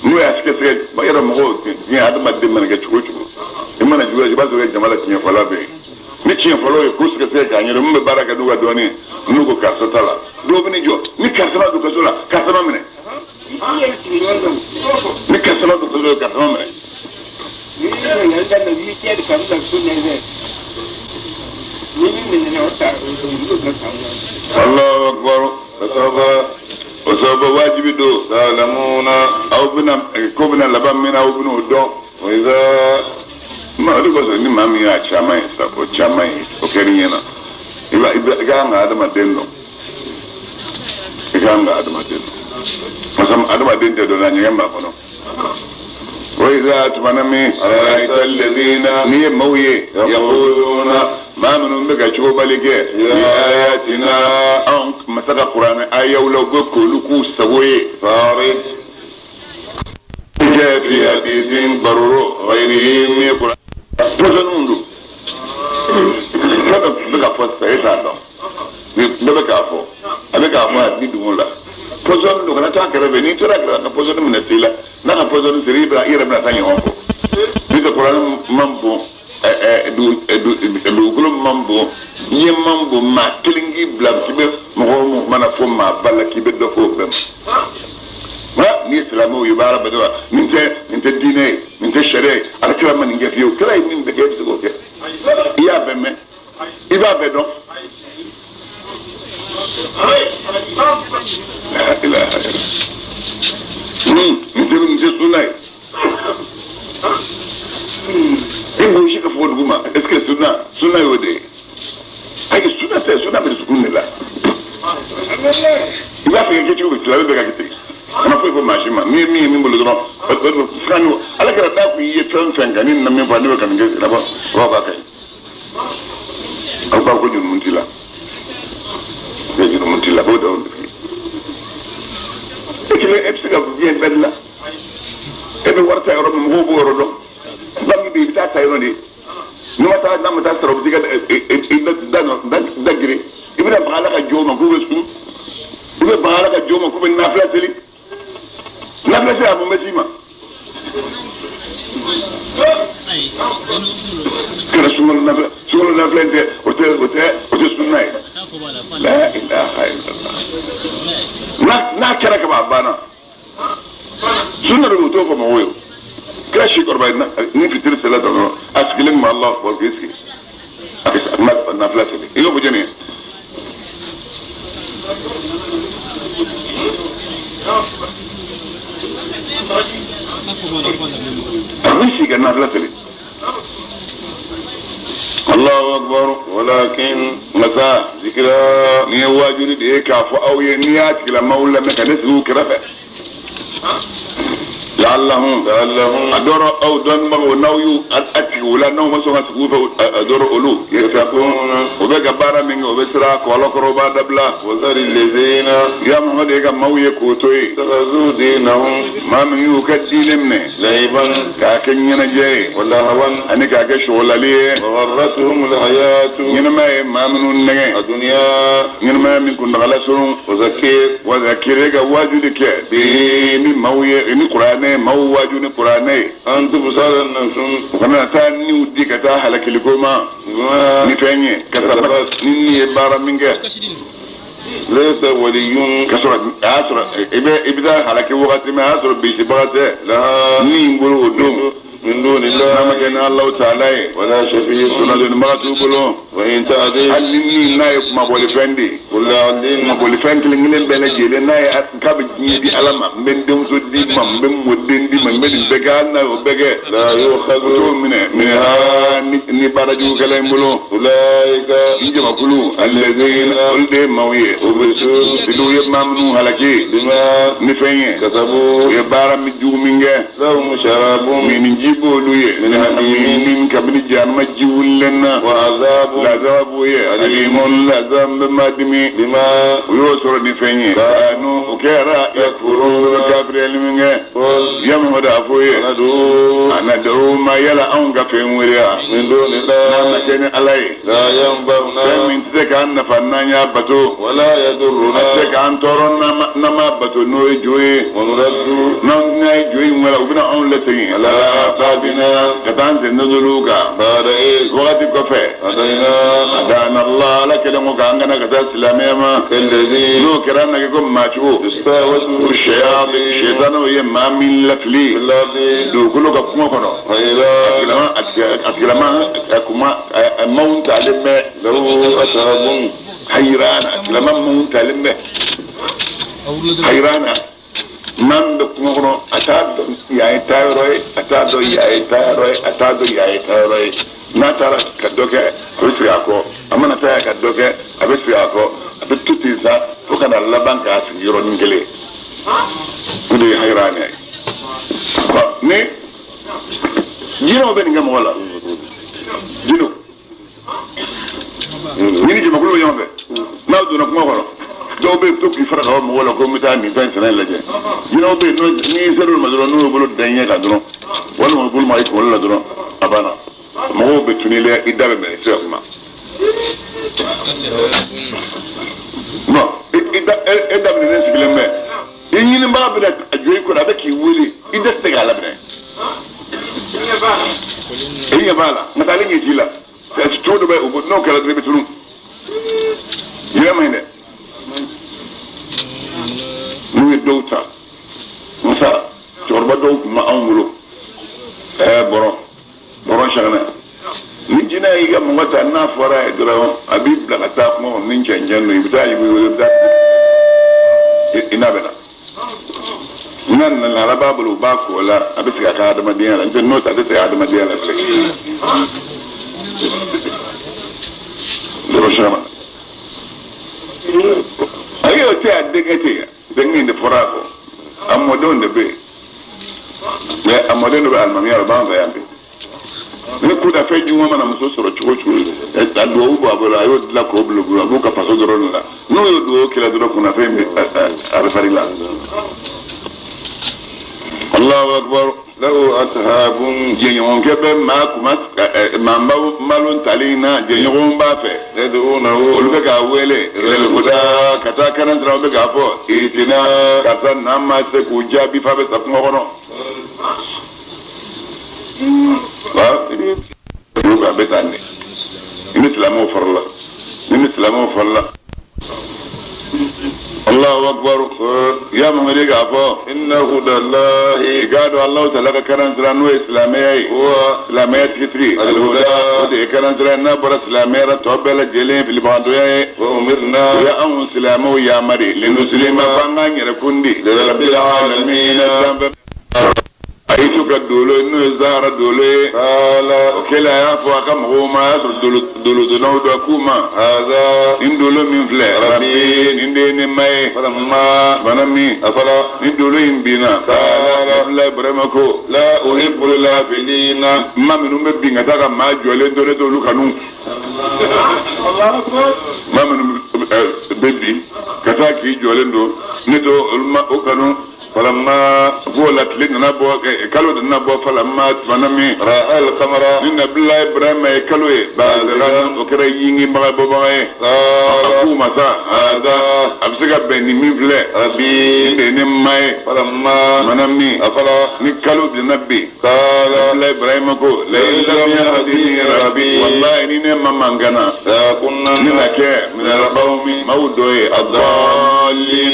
mu ya sike sike ba yara mo ni adama de man ga chugo chugo e mana juwela ba zo ga jamala tinya fala be ni tinya fala ko sike sike ga nyere mu be baraka duga doni nu ko ka sotala do bi ni jo ni ka sama du ka sola ka sama mene ni ka sama du ka sola ka sama mene Allahu akbar وسوف واجب دو تعلمون أو بنا كوبنا لبام من أو بنا دو وإذا ما أدري بس إني ما ميا شامي سافو شامي أوكيرينا إذا كان هذا ما دينه كان هذا ما دينه مثلا هذا ما دينه دولا نيجي ما كنا وإذا أتمنى رأيت الذين نية موية يقولون ما من بك شو بالك بآياتنا أنك مثلا القرآن آية ولو بكل كوس سوي فارد جاء في حديث ضرورو غيره من القرآن تزنون هذا بك فسر هذا بك أفو بك أفو بدون لا pozon do kana ta kare ni to ra na pozon mun tila na ka pozon siri bra ira bra tan yonko ni to Quran mambo du gulu mambo ni mambo ma kilingi bla tibe mo mana fo ma bala ki be do fo bem ma ni islamu yubara badwa min te dine min te shari ala kala man ngi fiyo kala min be ge so ke iya be me iba be do لا إله إلا الله من سنة إيه شيء كفور جماعة إسكت سنة يودي هاي سنة بالسكون لا إذا في كذي شو بتلاقي بقى كذي أنا في ماشي ما مين بقول kanu ala kɛra da kun ye fɛn fɛn kan ni na min fɔ ne bɛ ka nin kɛ siraba aw b'a kɛ aw b'a ko jurumu t'i la jurumu t'i la b'o dɔn e kelen e bɛ se ka biɲɛ bɛɛ la e bɛ wari ta yɔrɔ min mɔgɔw b'o yɔrɔ dɔn banque bɛ i bɛ taa ta yɔrɔ de n'u ma taa n'a ma taa sɔrɔ u bɛ se ka da giri i bɛna ban ala ka jɔn ma k'u bɛ sun u bɛ ban ala ka jɔn ma k'u bɛ nafila seli nafila seli a mun bɛ s'i ma kɛra sunkalo nafila in tɛ o tɛ sunna ye la ilaha illallah n'a kɛra ka ban a banna sunna de b'o t'o fɔ mɔgɔw ye kɛra si kɔrɔba ye ni fitiri sela dɔrɔn a sigilen ma Alahu akbar k'i sigi a bɛ nafila seli i y'o fɔ jɛni ye أمشي كنا فلتلي الله أكبر ولكن متى ذكرى نيواجد إيك عفو أو ينيات كلا مولا مكانسه كرفة لعلهم أدور أو دون مغو نويو أتأتي ولا نو مسوها سكوفة أدور أولو يتقون وبقى بارا من وبسراك ولقربا دبلا وذر الذين يا محمد إيكا موية كوتوي تغزو دينهم ما من يوكدين منه لعبا كاكن ينجي ولا هوان أني كاكش ولا ليه وغرتهم الحياة ينما ما من النجي الدنيا ينما من كن غلسهم وذكر إيكا واجدك بين موية إني قرآن mau waju ni Qur'ane antu busalan nasun kana ta ni udi kata halakili koma ni fenye kasaba ni bara minga laysa waliyun kasra asra ibda halaki waqti ma asra bi sibate la ni ngulu udum من دون الله ما كان الله تعالى ولا شفيع سنة ما تقولون وإن تعدي هل مني نايف ما بولي فندي ولا عدين ما بولي فندي لنجلن بلجي لناي كاب جيبي ألم من دم سدي من مدين دي من بجانا وبجا لا يؤخذ منها نبارجو كلام بلو أولئك يجمع كلو الذين قلت مويه وبسوا بدو يبمنوا هلكي بما نفيه كتبوا يبارا مجو منجا لهم شراب من بولوية من حميم كبن جانما جولنا وعذاب أليم العذاب بمادمي بما يوصر دفني كانوا وكيرا يكفرون كافر علمنا يمهد أفوية ندعو ما يلا أنك في مريا من دون الله ما كان علي لا ينبغنا من تلك أن فنان يابتو ولا يدرنا تلك أن ترون نما بتو نوي جوي ونرد نوي جوي ولا وبنا أون لتين لا بنا كتان سندلوكا بعد وقت كفى أدانا الله لك لما كأننا كتان سلامي ما الذي لو كرانا يكون ماشو استوى الشيطان وهي ما من لفلي لو كله كفما كنا أكلما أكما مون تعلم لو أتربون حيران أكلما مون تعلم حيران man da kuma kono atado yaay tayroy atado yaay tayroy atado yaay tayroy natara kadoke abisi ako amana taya kadoke abisi ako abituti za fukana labanka asiro ngele kudi hayrani ko ni jino ben ngam wala jino ni jima kulo yombe nawdo na kuma kono dɔw bɛ to k'i fara ka bɔ mɔgɔw la ko n bɛ taa nin fɛn sɛnɛ lajɛ jinɛw bɛ yen n'i ser'olu ma dɔrɔn n'u y'u bolo da i ɲɛ kan dɔrɔn walima u bolo ma i kunkolo la dɔrɔn a banna mɔgɔw bɛ tunu i la i da bɛ minɛ i tɛ se ka kuma. bon e da minɛnen sigilen bɛ i ɲinibaga bɛ na a jɔ i kɔrɔ a bɛ k'i wele i da tɛ se k'a laminɛ e ɲɛ b'a la nka taa ale ɲɛ t'i la cogo dɔ bɛ n'o kɛra dɔrɔn i bɛ tunu yɛrɛ man ɲi dɛ. n'u ye dɔw ta musa cɛkɔrɔba dɔw tun ma anw bolo bɔrɔ sɛgɛnɛ ni jinɛ y'i ka mɔgɔ ta n'a fɔra ye dɔrɔn a b'i bila ka taa kuma ni cɛncɛn don i bɛ taa i bɛ taa i n'a bɛ na n'a nana ala b'a bolo u b'a ko la a bɛ segin a ka adamadenya la n'o tɛ n'o ta a tɛ segin adamadenya la bilen bɔrɔ sɛgɛnɛ ayi o tɛ a denkɛ tɛ yan denkɛ in de fɔra a kɔ a mɔdenw de bɛ yen mais amade no ba almami ara ba yambe ne ku da fe junwa mana muso soro chugo e ta do u ba bala yo la ko blogu abu ka paso doro la no yo do kila doro kuna fe ara farila Allahu akbar lahu ashabun jenyon kebe ma kuma mamba malun talina jenyon ba fe yaduna ulu ka wele rel guda kata kanan dra be ga fo itina kata namma se ku jabi fa be sapno kono ba ni ba betane ni islamu farla الله أكبر يا مهدي قافو إنه هدى الله قالوا الله تعالى كرن سرانو إسلامي هو إسلامي تفري الهدى كرن سرانو برا إسلامي رتوبة الجلين في الباندوية وأمرنا يا أم إسلامو يا مري لنسلم فانغان يركوندي لرب العالمين أيتو كدولو إنه زهر دولي قال وكلا يعفو أكم غوما دولو دنو دوكوما هذا إن دولو من فلي ربين إن دين ماي فلما فنمي أفلا إن دولو إن بينا قال لا برمكو لا أحب الافلين ما منو مبين أتاك ما جولي دولي دولو كانون ما منو بيبي كتاكي جولي دولو ندو الما أكانون فلما قولت لنا نبوة كلو نبوة فلما تفنمي رأى القمر إن بالله إبراهيم يكلوه بعد غنم وكرا ييني مغابو بغاية أقوم مسا هذا أبسك بني مفلة ربي إني ماي فلما منمي أفلا نكلو بنبي قال بالله إبراهيم كو لئن لم يهدني ربي والله إني ممانغنا كنا نلكي من القوم مودوي الضالين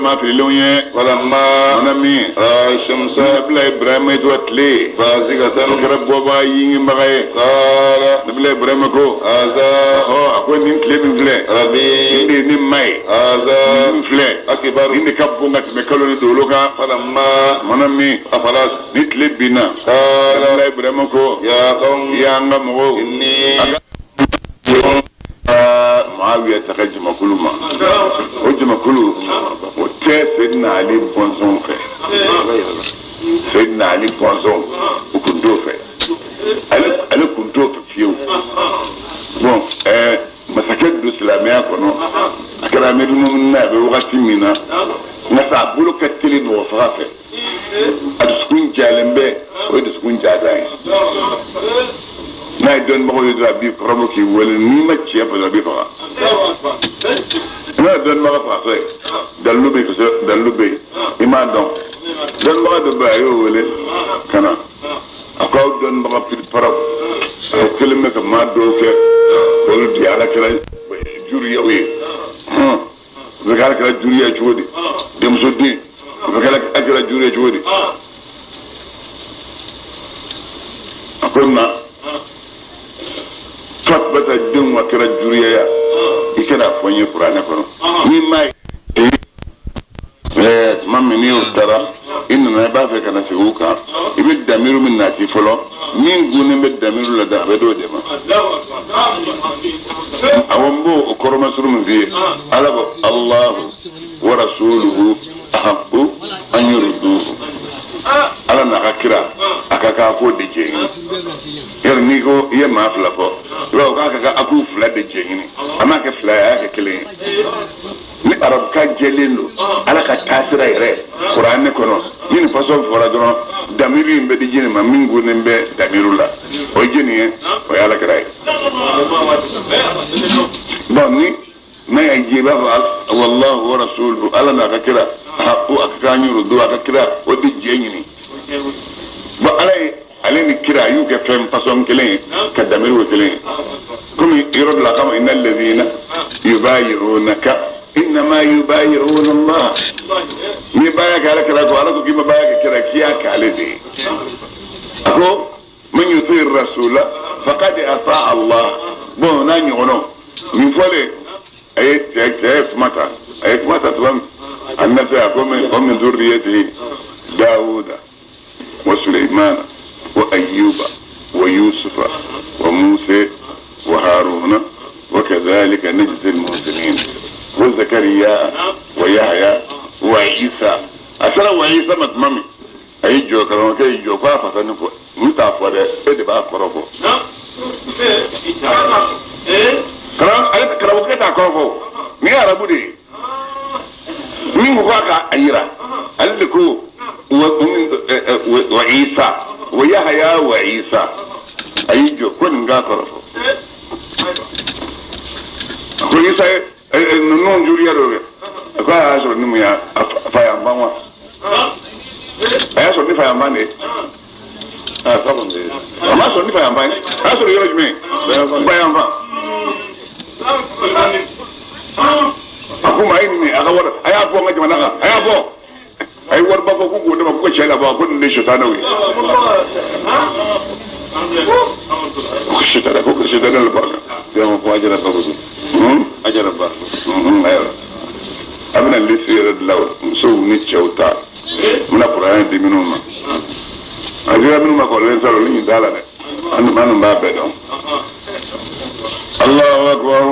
ما في اللونية فلما منامي الشمس بلا إبراهيم يتوتلي فازيكا تنكرب بابا ييني مغاي قال بلا إبراهيم كو هذا أكو نمتلي بمفلي ربي إني نماي هذا مفلي أكبر إني كبونغا تمكالو ندولوكا فلما منامي أفلاس نتلي بنا قال بلا إبراهيم كو يا قوم يا أنغمو إني معاوية تخجم كلما وجم كله سيدنا علي بونسون في سيدنا علي بونسون وكندو في علي كندو في فيو بون مساكت الإسلامية كنو أكرامي المؤمنين بوقت منا نسعبولو كتلي بوفرافة أدسكون جالنبه ويدسكون جاداين na don ma ko dra bi promo ki wala ni ma ci fa bi fa na don ma fa fa dalu be ko dalu be ima don ma do ba yo wala kana akaw don ma fi pro kelme ko ma do ke wala di ala kala juri yawi kala juri ya jodi dem so di kala juri ya jodi akonna bata dun wa kira juriya ikena fonye qur'ana kono ni mai mammi ni utara inna na ba fe kana sewuka ibe damiru min nati folo min gune be damiru la da be do de ma awambo koroma surum bi alabo allah wa rasuluhu ahabbu an yurduhu ala na akira akaka ko de je yer ni ko ye ma fla ko lo ka ka aku fla de je ni ama ke fla ya ke kele ni arab ka jelendo ala ka tasira ire qur'an ne kono ni façon fora dono damiri be de je ma mingu ne be damirula o je ni o ala kray bon ni ما يجيب والله ورسوله ألا نكرا حقو أكانيرو دو أكرا ودي جيني بقى علينا كرا يوكا فهم فصون كلين كدميرو كلين كم يرد لكم إن الذين يبايعونك إنما يبايعون الله يبايعك على كرا وعلى كيما بايعك كرا كياك على ذي أكو من يطيع الرسول فقد أطاع الله بو ناني غنو من فولي أيت متى تمام النبي يقول من ذريته داود وسليمان وأيوب ويوسف وموسى وهارون وكذلك نجزي المحسنين وزكريا ويحيى وعيسى أسرى وعيسى متمم ay jo karon ke jo fa fa tan ko muta fo de e de ba ko ko karam ay karam ke ta ko ko mi arabu de min ko ka ayira alku wa isa wa yahya wa isa ay jo kon nga ko ko isa non juriya do ko aso ni mu ya fa ya banwa aso ni fa ya mane sabon de ma so ni fa ya mane aso yo jme fa ya mane aku main ni aga war aya bo ngaji manaka aya bo ay war ba ko ko de ko chela ba ko ni shetana wi ko shetana la ba ya ko ajara ba ko ajara ba ayo abna lisira law so ni chauta muna qur'an di minuma ajira minuma ko len salo ni dala de anu manu ba be do Allahu akbar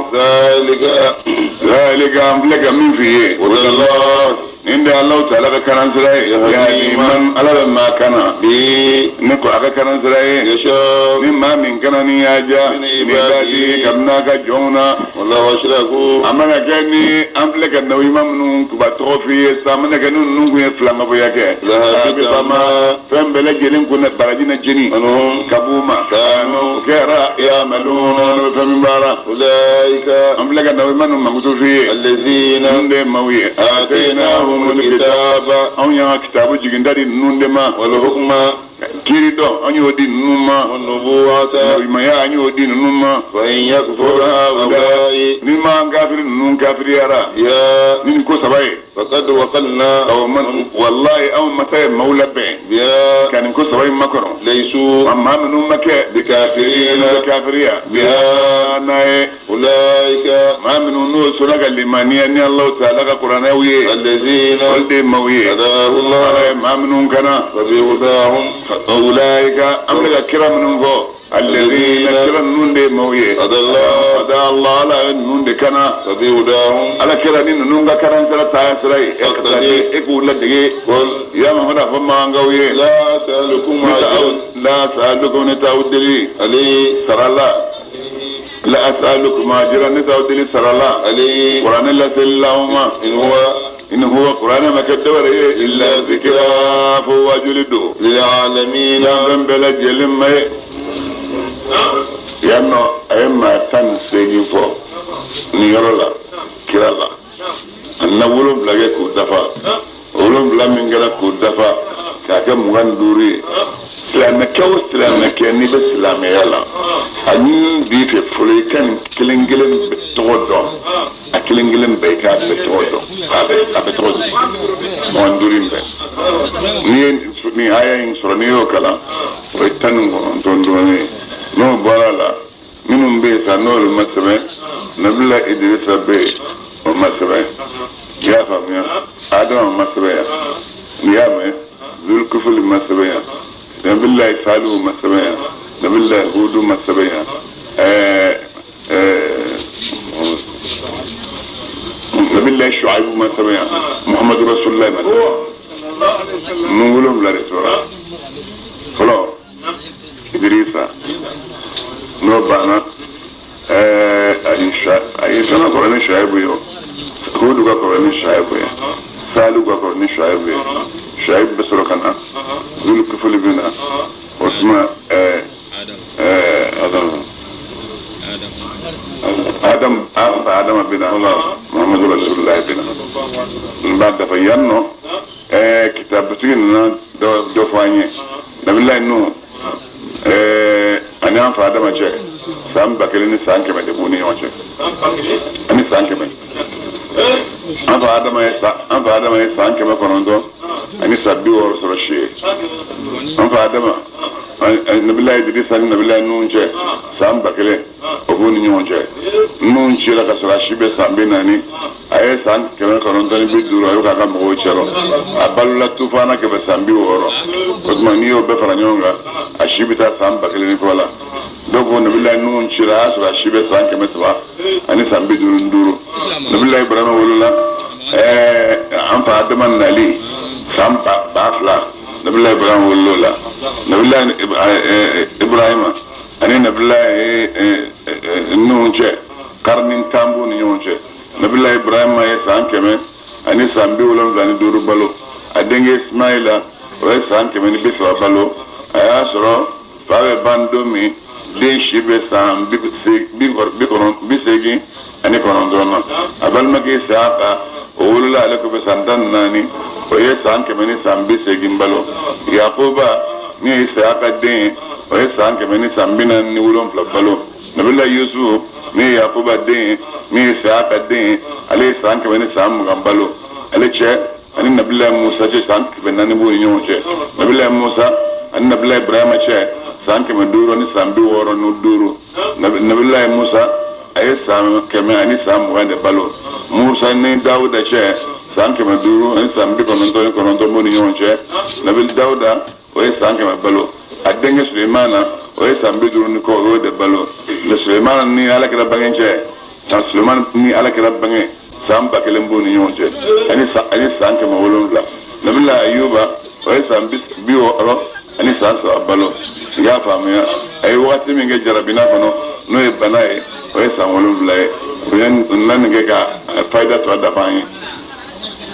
zalika amlaka min fihi wa Allah inda Allah ta'ala ka kanan sirai ya iman ala ma kana bi niko aka kanan sirai yasha mimma min kana ni aja ni ibadi kamna ka jona wallahu ashraku amana gani amlaka na imam nun kuba trofi samana ganu nungu ya flama boyake la bama fambele gelin kunna barajina jini kabuma kanu kara ya maluna fambara ulaika amlaka na imam mamutufi allazina nde mawi atainahum الكتاب أو يا كتاب جندري نندما والحكمة كيردو أن يودي نما والنبوة ما يا أن يودي نما فإن يكفر هؤلاء مما كافر نون كافر يا من كسباي فقد وصلنا أو من والله أو متى مولى بين يا كان كسباي مكرم ليسوا أما من مكة بكافرين كافريا بها ناي أولئك ما من نوس لك لمن أن الله تعالى قرآنوي الذين قلت موي هداه الله ما من كنا فبهداهم أولئك أملك كرام ننفو الذين كرام نند موي هدى الله على نند كنا فبهداهم على كرام ننغا كرام سرطان سرعي اقتدي اقول لك قل يا محمد فما أنقوي لا سألكم نتاودلي علي سر الله لا أسألكم أجرا نتاودلي سر الله علي قرآن الله سل اللهم إن هو قرآن ما كتبه إلا ذكرى فهو جلده للعالمين من بلد جلم يانو أما تنسيني فو نيرولا كرالا أنا ولم بلغي كودفا ولم بلا من غير كودفا كاكا مغان دوري سلامة كاو سلامة كاني بسلامة يلا أني ديت فليكن كلنجلن بتودو أكلنجلن بيكا بتودو أبتودو موندورين بس ني هاي إنسرانيو كلا ويتنو تندوني نو بالا منهم بيسا نور المسمى نبلا إدريس بي ومسمى يا فاميا آدم مسمى يا مي ذو الكفل مسمى نبي الله صالح مسمى نبي الله هود مسمى نبي الله شعيب مسمى محمد رسول الله مسمى نقولهم لا رسول خلاص إدريسا نوبانا أيشا نقولني شعيب يو هود قولني شعيب يو سالو قولني شعيب يو شعيب بسرقنا ذو الكفل بنا واسمه آدم بنا محمد رسول الله بنا بعد فيانو كتاب بتيجي دو فاني نبي الله إنه أنا أنفع آدم أشيء سام بكرني سان كم تبوني أشيء أنا سان كم أنفع آدم سان كم كنوندو أنا سبي ورسول شيء أنفع آدم نبي الله يدري سان نبي الله نون شيء سام بكري أبوني نون شيء نون شيء لك سلا شيء بس سام بيناني أيه سان كم كنوندو نبيدورا يو كذا مغويشلو أبلو لا توفانا كم سام بيورو كزمانيو بفرانيونغا أشيبتا سام بكري نفولا دوكو نبي الله نون شيء سلا شيء بس سان كم سوا أنا سام بيدورو نبي الله إبراهيم ولا أنفع آدم نالي سام بافلا nabillahi ibrahim wulula nabillahi ibrahima ani nabillahi nunche karnin tambu ni nunche nabillahi ibrahima ya san keme ani sambi wolon zani duru balo adenge ismaila o san keme ni biso balo aya soro fawe bandomi den shibe san bisegi ani konon dona abalma ke saaka o wulula alako be sandan nani o ye san keme ni san bisegi balo yaquba ni saaka den o ye san keme ni san binan ni wulon fla balo nabillahi yusuf ni yaquba den ni saaka den ale san keme ni san mugan balo ale che ani nabillahi musa che san keme nani bo nyon che nabillahi musa ani nabillahi ibrahim che san keme duro ni san bi woro no duro nabillahi musa ay san keme ani san mugan de balo musa ni dauda che san keme duro ani san bi konon to bo nyon che nabillahi dauda o san keme balo adenge suleimana o san bi duro ni ko o de balo le suleimana ni ala kala bangen che san suleimana ni ala kala bangen san ba kelen bo nyon che ani san keme wolon la nabillahi ayuba o san bi woro ani san so abalo ya famu ay wati mi nge jarabina kono no e banaye o san wolon la yen nan nge ga faida to da bani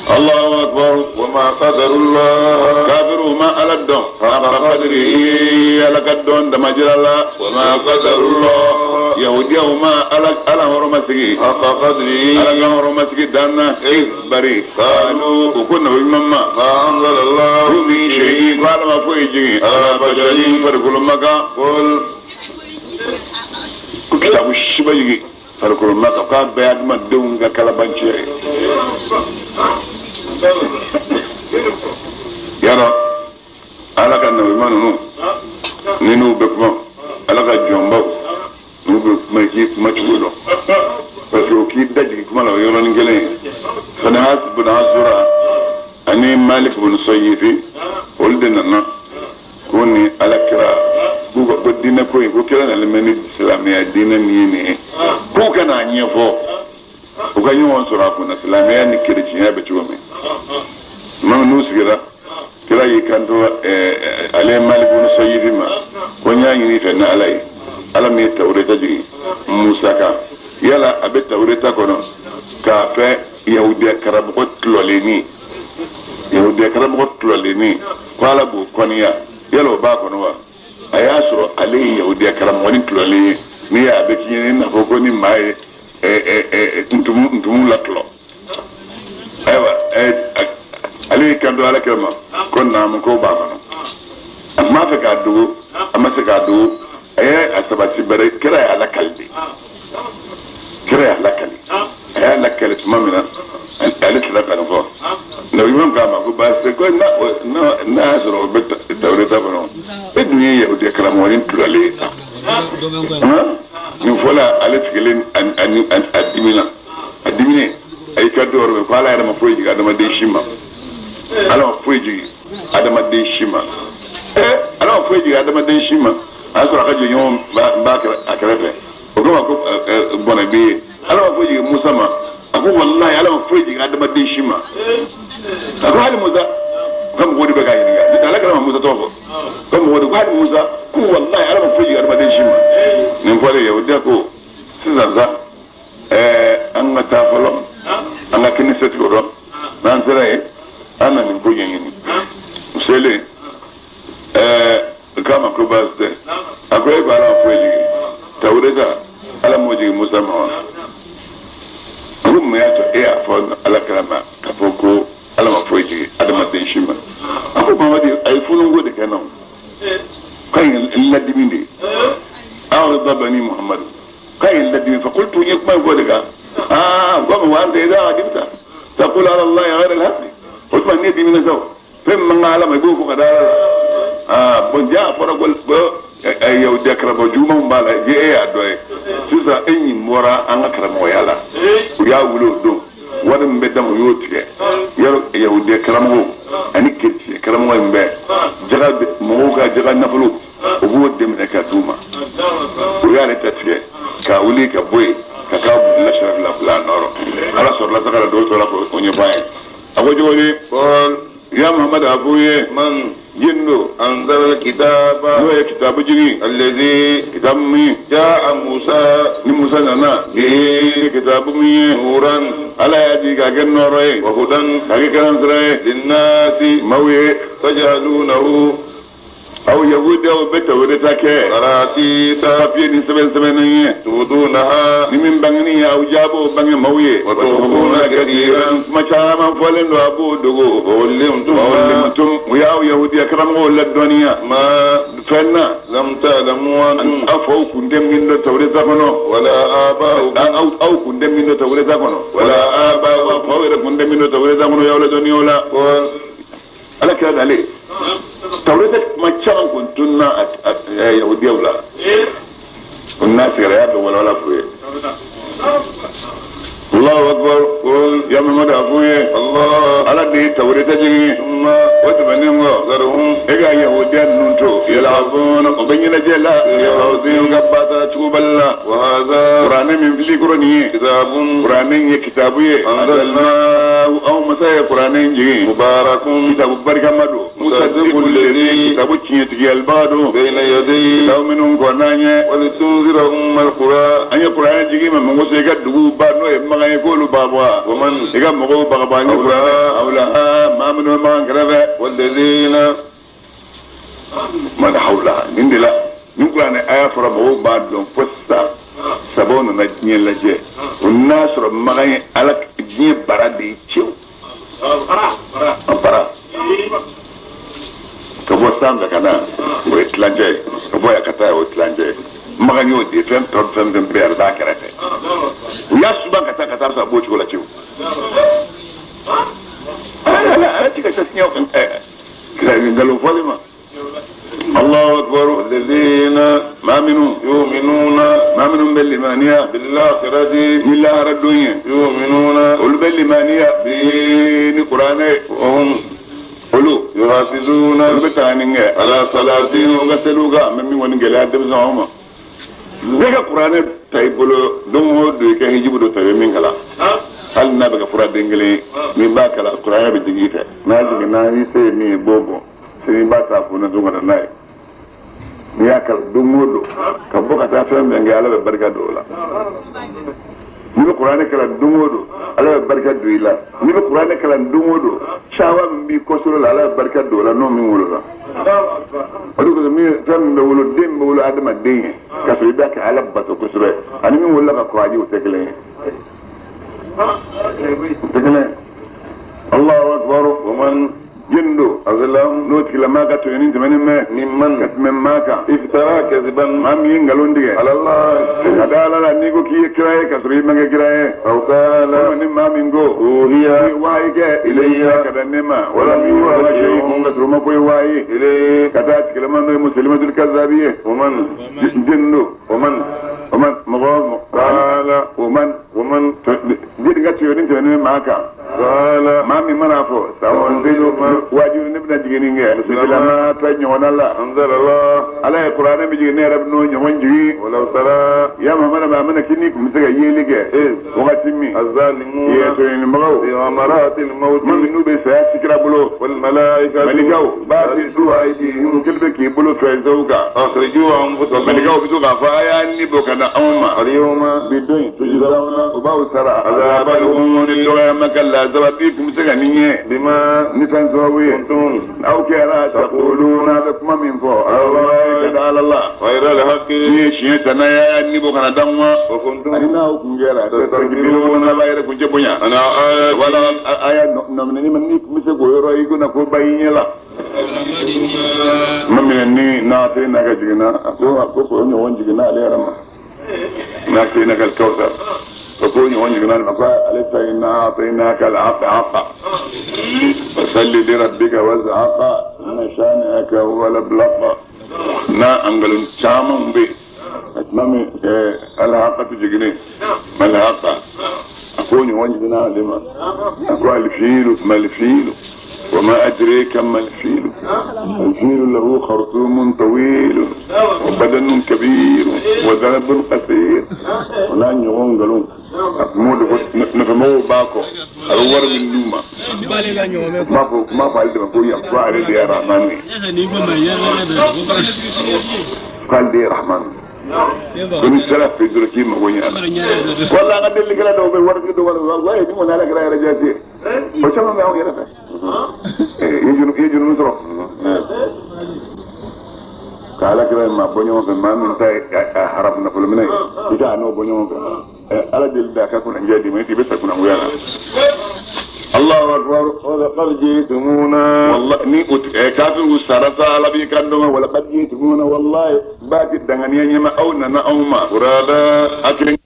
Allahu akbar wa ma qadarullah kafiru ma aladdo fa qadri alaqaddon da majrala wa ma qadarullah yahudiya ma ala hurmasigi fa qadri ala hurmasigi danna bari qalu kunna mimma fa anzalallahu min shay'in qala ma fuiji ala bajalin farqul maka qul kitabu shibayi farqul maka ka bayad ma dunga kalabanci yaro ala ka nabi manu ninu be kuma ala ka jomba nu be kuma ki kuma chudo parce que ki daji kuma la yoro ni gele sana hasbu nasura ani malik bin sayyifi woldena na koni ala kira ko dina ko kira na lemeni islamiya dina ni ne ko kana nyefo o ka yon sura ko na islamiya ni kirciya be chume man nu sigira kira yi kanto ale malik bin sayyifi ma ko nyaangi ni fe na alai ala mi tawreta ji musa ka yala abe tawreta kono ka fe yahudiya karabu ko tloleni ko ala bu koniya yalo ba kono wa ayasro ale yahudiya karabu woni tloleni ni ya be kini na ko ni mai ntum la tlo aywa ale kando ala kema kon na mo ko ba kono amma fe ka du amma se ka du asabati bare kira ala kalbi ala kalbi mamina alit la kan fo no yimam ka ma ko ba se ko na zoro bet tawreta bono e dunya yahudi karam woni tulale ni fola alit gelen an adimina ay ka dor ko ala adama foyi adama de shima ala foyi adama de shima ala foyi adama de shima asura ka je yon ba akrefe o ko bona bi ala foyi musa ma aku wallahi ala foyi adama de shima ko hali musa kam wodi be ga yin ga ala kala musa to ko kam wodi ko hali musa ku wallahi ala foyi adama de shima nin fole yawda ko sizaza an ta folo an kini seti ko do nan sere ana nin foyi yin musele kama ko basde akwai bara foyi tawreta ala moji musa ma rum ya to afon ala kalama kafoko ala ma foyi adama den shima ako ba wadi ay funun gode kenan kan ladiminde aw babani muhammad kan ladimi fa qultu yakma gode ga goma wanda ya adimta taqul ala allah ghayr al-haq qultu man yadi min zaw fim man ala ma bufu kadara bon ja fora gol yow dekrabo juma mbala je adoy susa enyi mora an akramo yala ya wulo do wada mbedam yotige yow dekramo ani kiti kramo mbe jaga mo ga jaga nafulu obo dem de katuma ya le tatige ka wuli ka boy ka ka la sharaf la plan noro ala sor la takala do to la ko onye baye ago jodi kon ya muhammad abuye man جنو أنزل الكتاب هو كتاب جري الذي كتاب مي جاء موسى لموسى لنا به كتاب مي نورا على يديك جنوري وهدى حقيقة للناس موي تجعلونه أو يهود أو بيت ورثك راتي سافين سبعين تودونها من بني أو جابوا بني موي وتوهون كثيرا ما شاء من فلن وأبو دغو ولمتم ويا يهود يكرموا الدنيا ما فلنا لم تعلموا أن أفوا كنتم من تورثكم ولا آباء أو كنتم من تورثكم ولا آباء فور كنتم من تورثكم يا ولد الدنيا ولا على كذا عليه تورثك ما كان كنتنا يهودية ولا الناس يريد ولا فوي الله أكبر قل يا محمد أفوي الله على دي تورثك ثم وتبنيهم غيرهم إذا يهودية ننتو يلعبون وبين جلا يهودين قبضة توب الله وهذا قرآن من في قرآنه كتاب قرآن كتابه أنزلناه أو مسايا قرآن جي مبارك كتاب بركة مدو مصدق الذي كتاب تشيني البادو بين يدي كتاب منهم قرآن ولتنذر القرى أن قرآن جي من موسيقى دبو بادو يبقى يقول بابوا ومن يقام مغو بغبان يقرأ أولها ما منهم ما كرفة والذين من حولها من دي لا نقول أن آية فرمو بعد لهم فسا سبون نجني لجي والناس رمغي ألك جني برادي تشو برا كبو سامدا كنا ويتلانجي كبو يكتا ويتلانجي مغنيو دي فهم ترد فهم دم بيار ذاكرته ويا سبان كتا كتار سابوش ولا تشو لا تيجي تسنيو كلا ينقلوا فاضي الله أكبر الذين ما منهم يؤمنون ما منهم بالإيمانية بالآخرة بالله الدنيا يؤمنون قل بالإيمانية بالقرآن وهم قلوا يحافظون البتانية على صلاتهم وغسلوها من ونجلات بزعوما ذلك القرآن تايبولو دمو دوكا هيجيبو تايبين كلا هل نبقى فراد دنجلي من باكلا القرآن بدقيته نازل ناوي سيمي بوبو سيمي باتا فونا دونغنا ناي مياكل دمودو كبوكا تافهم بنجالا ببركة دولا نبقى القرآن كلا دمودو على ببركة دولا نبقى القرآن كلا دمودو شاوا بي كسرول على ببركة دولا نو من ولولا ودوك مي فهم بولو دين بولو آدم الدين كسر يداك على بطو كسره أنا من ولا كواجي وتكلين الله أكبر ومن جندو أظلهم نوت لما كتو ينين تمنين ما نمن كتمن ماكا افترى كذبا مام ينقلون دي على الله هذا لا نيجو كي كراي كسري ما كراي أو قال من ما منجو وهي وايك إليه كذا نما ولا ولا شيء من كسر ما كوي واي إليه كذا كلام مسلمة الكذابية ومن جندو ومن مغاض قال ومن جد كتو ينين تمنين ماكا قال ما من منافو سأنزل واجب نبنا جينينه مسجلا ما تنيون الله أنزل الله على القرآن بيجيني ربنا يوانجي ولو ترى يا محمد ما منا كنيك مسجا يليك وقتمي الظالمون يسوين مغو في غمرات الموت من نوبي سياسكرا بلو والملائكة ملكاو باسسوا أيديهم كلبك يبلو فيزوكا أخرجوا أنفسهم ملكاو بسوكا فاياني بوكنا أوما اليوم بدون تجزون وباو سرى عذاب الأمور اللغة مكلا زبطيكم سجنية بما نتنزوي أو كلا تقولون لكم من فوق الله على الله غير الحق يشي تنايا نبوكنا دموا وكنتم أنا أكون جرا تستكبرون لا يركون جبونا أنا ولا آية نمني مني مثل غيره يكون أكو بيني لا ممني ناتي نكجينا أكو كوني وانجينا عليه رما ناتي نكالكوثر فكوني وانجينا المقال أليس إنا أعطيناك العق عقا فصل لربك وزعقا إن شانئك هو الأبلق نا أنقلن شامن بي أتمامي الحقة تجيني ما الحقة أكوني وانجينا لما أكو الفيل ما الفيل وما أدريك ما الفيل الفيل له خرطوم طويل وبدن كبير وذنب قصير ولا نيوم قالون مود نفمو باكو الور من نوما ما فعلت بقول يا فاعل يا رحمن قال لي رحمن كن سلف في دركي ما وين والله قد اللي كلا دو بالورد دو والله دي ولا لا كلا رجاتي وشما ما هو يرفع يجنو مترو قال كلا ما بنيو في ما من تاي حرفنا في المني إذا أنا بنيو على دل ده كون أنجادي ما يتي بس كون أمويانا الله أكبر ولقد جئتمونا والله نيكوت كافر وسارتا على بيكاندوما ولقد جئتمونا والله باكي دغانيا نيما أونا نأوما ورادا أكلين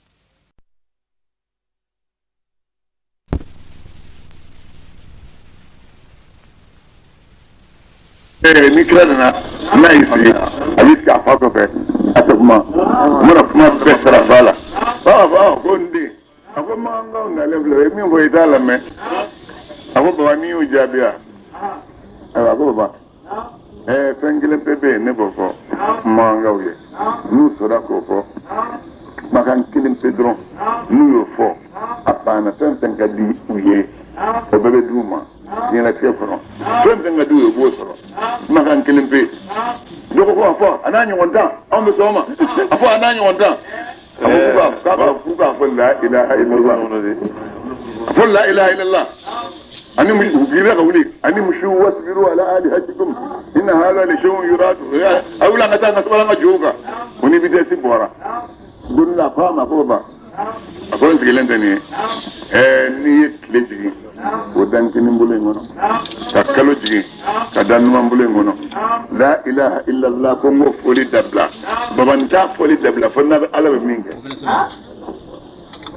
نكرنا نايسي أليس كعفاكو فيه أتفما مرفما بسرع فالا كوندي أقول ما أنغونا لفلو مين فويتالا مي أقول بواني وجابيا أقول با فنجل بيبي نبوفو ما أنغوية نو سراكو فو ما كان كلم بيدرون نو يفو أبانا فنتنك دي ويه وبيبي دوما ينا كيفرون فنتنك دو يبوسرون ما كان كلم بي دوكو أفو أناني وانتان أم بسوما أفو أناني وانتان أفو قل لا إله إلا الله قل لا إله إلا الله أني مجيبا قولي أني مشوا واصبروا على آلهتكم إن هذا لشيء يراد أولا غتا نسبلا جوكا وني بدي سبورا قلنا فاما فوبا أقول تقولني نيت لجي ودان كنين بولين غنو تكلو جي كدان نمان بولين غنو لا إله إلا الله كونغو فولي دبلا بابانتا فولي دبلا فنا على بمينك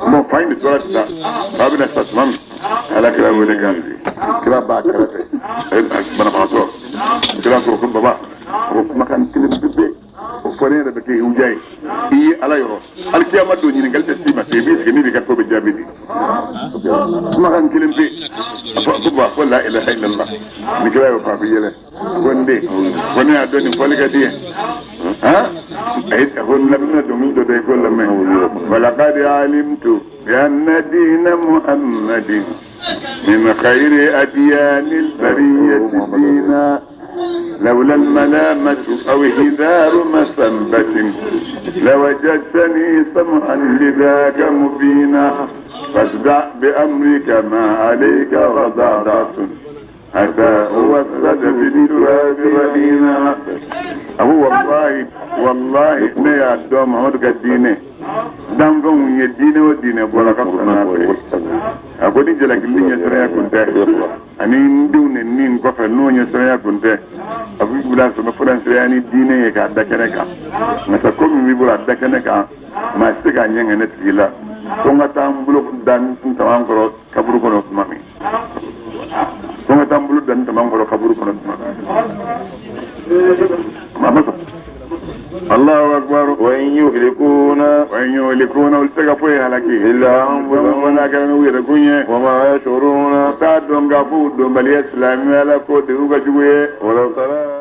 mo fayni torata babina satman ala kira wele ganzi kira ba karate bana faso kira so ko baba ko makan kilim bibbe ko fone da ke ujay yi ala yoro al kiyama do ni ngal testi ma tebi ke ni ga ko be jabidi makan kilim bi baba ko la ilaha illallah ni kira yo fa biyele gonde woni adoni folga di ha ay hon lamna do min do de ko lamme wala qad alimtu بأن دين محمد من خير أديان البرية دينا لولا الملامة أو هذار مسبة لوجدتني سمحا لذاك مبينا فاصدع بأمرك ما عليك غضاضة حتى وصلت بالتراب رهينا أبو والله ما يعدو محمد قدينه دام فهم يدينه ودينه بولا كفنا أقول إن جلك اللي يسرع كنت أني ندون النين كفر نون يسرع كنت أقول بلا سما فرنسا يعني دينه يكاد كنكا مثلا كم يبغى كنكا ما استكان ينعن تيلا كونغ تامبلو دان تمام كرو كبرو كرو مامي كونغ تامبلو دان تمام كرو كبرو كرو مامي الله أكبر وإن يهلكون والتقفوا هلكي إلا أنفسهم ولا كانوا يركون وما يشعرون تعدهم قفود بل يسلم على كود وكجوه ولو ترى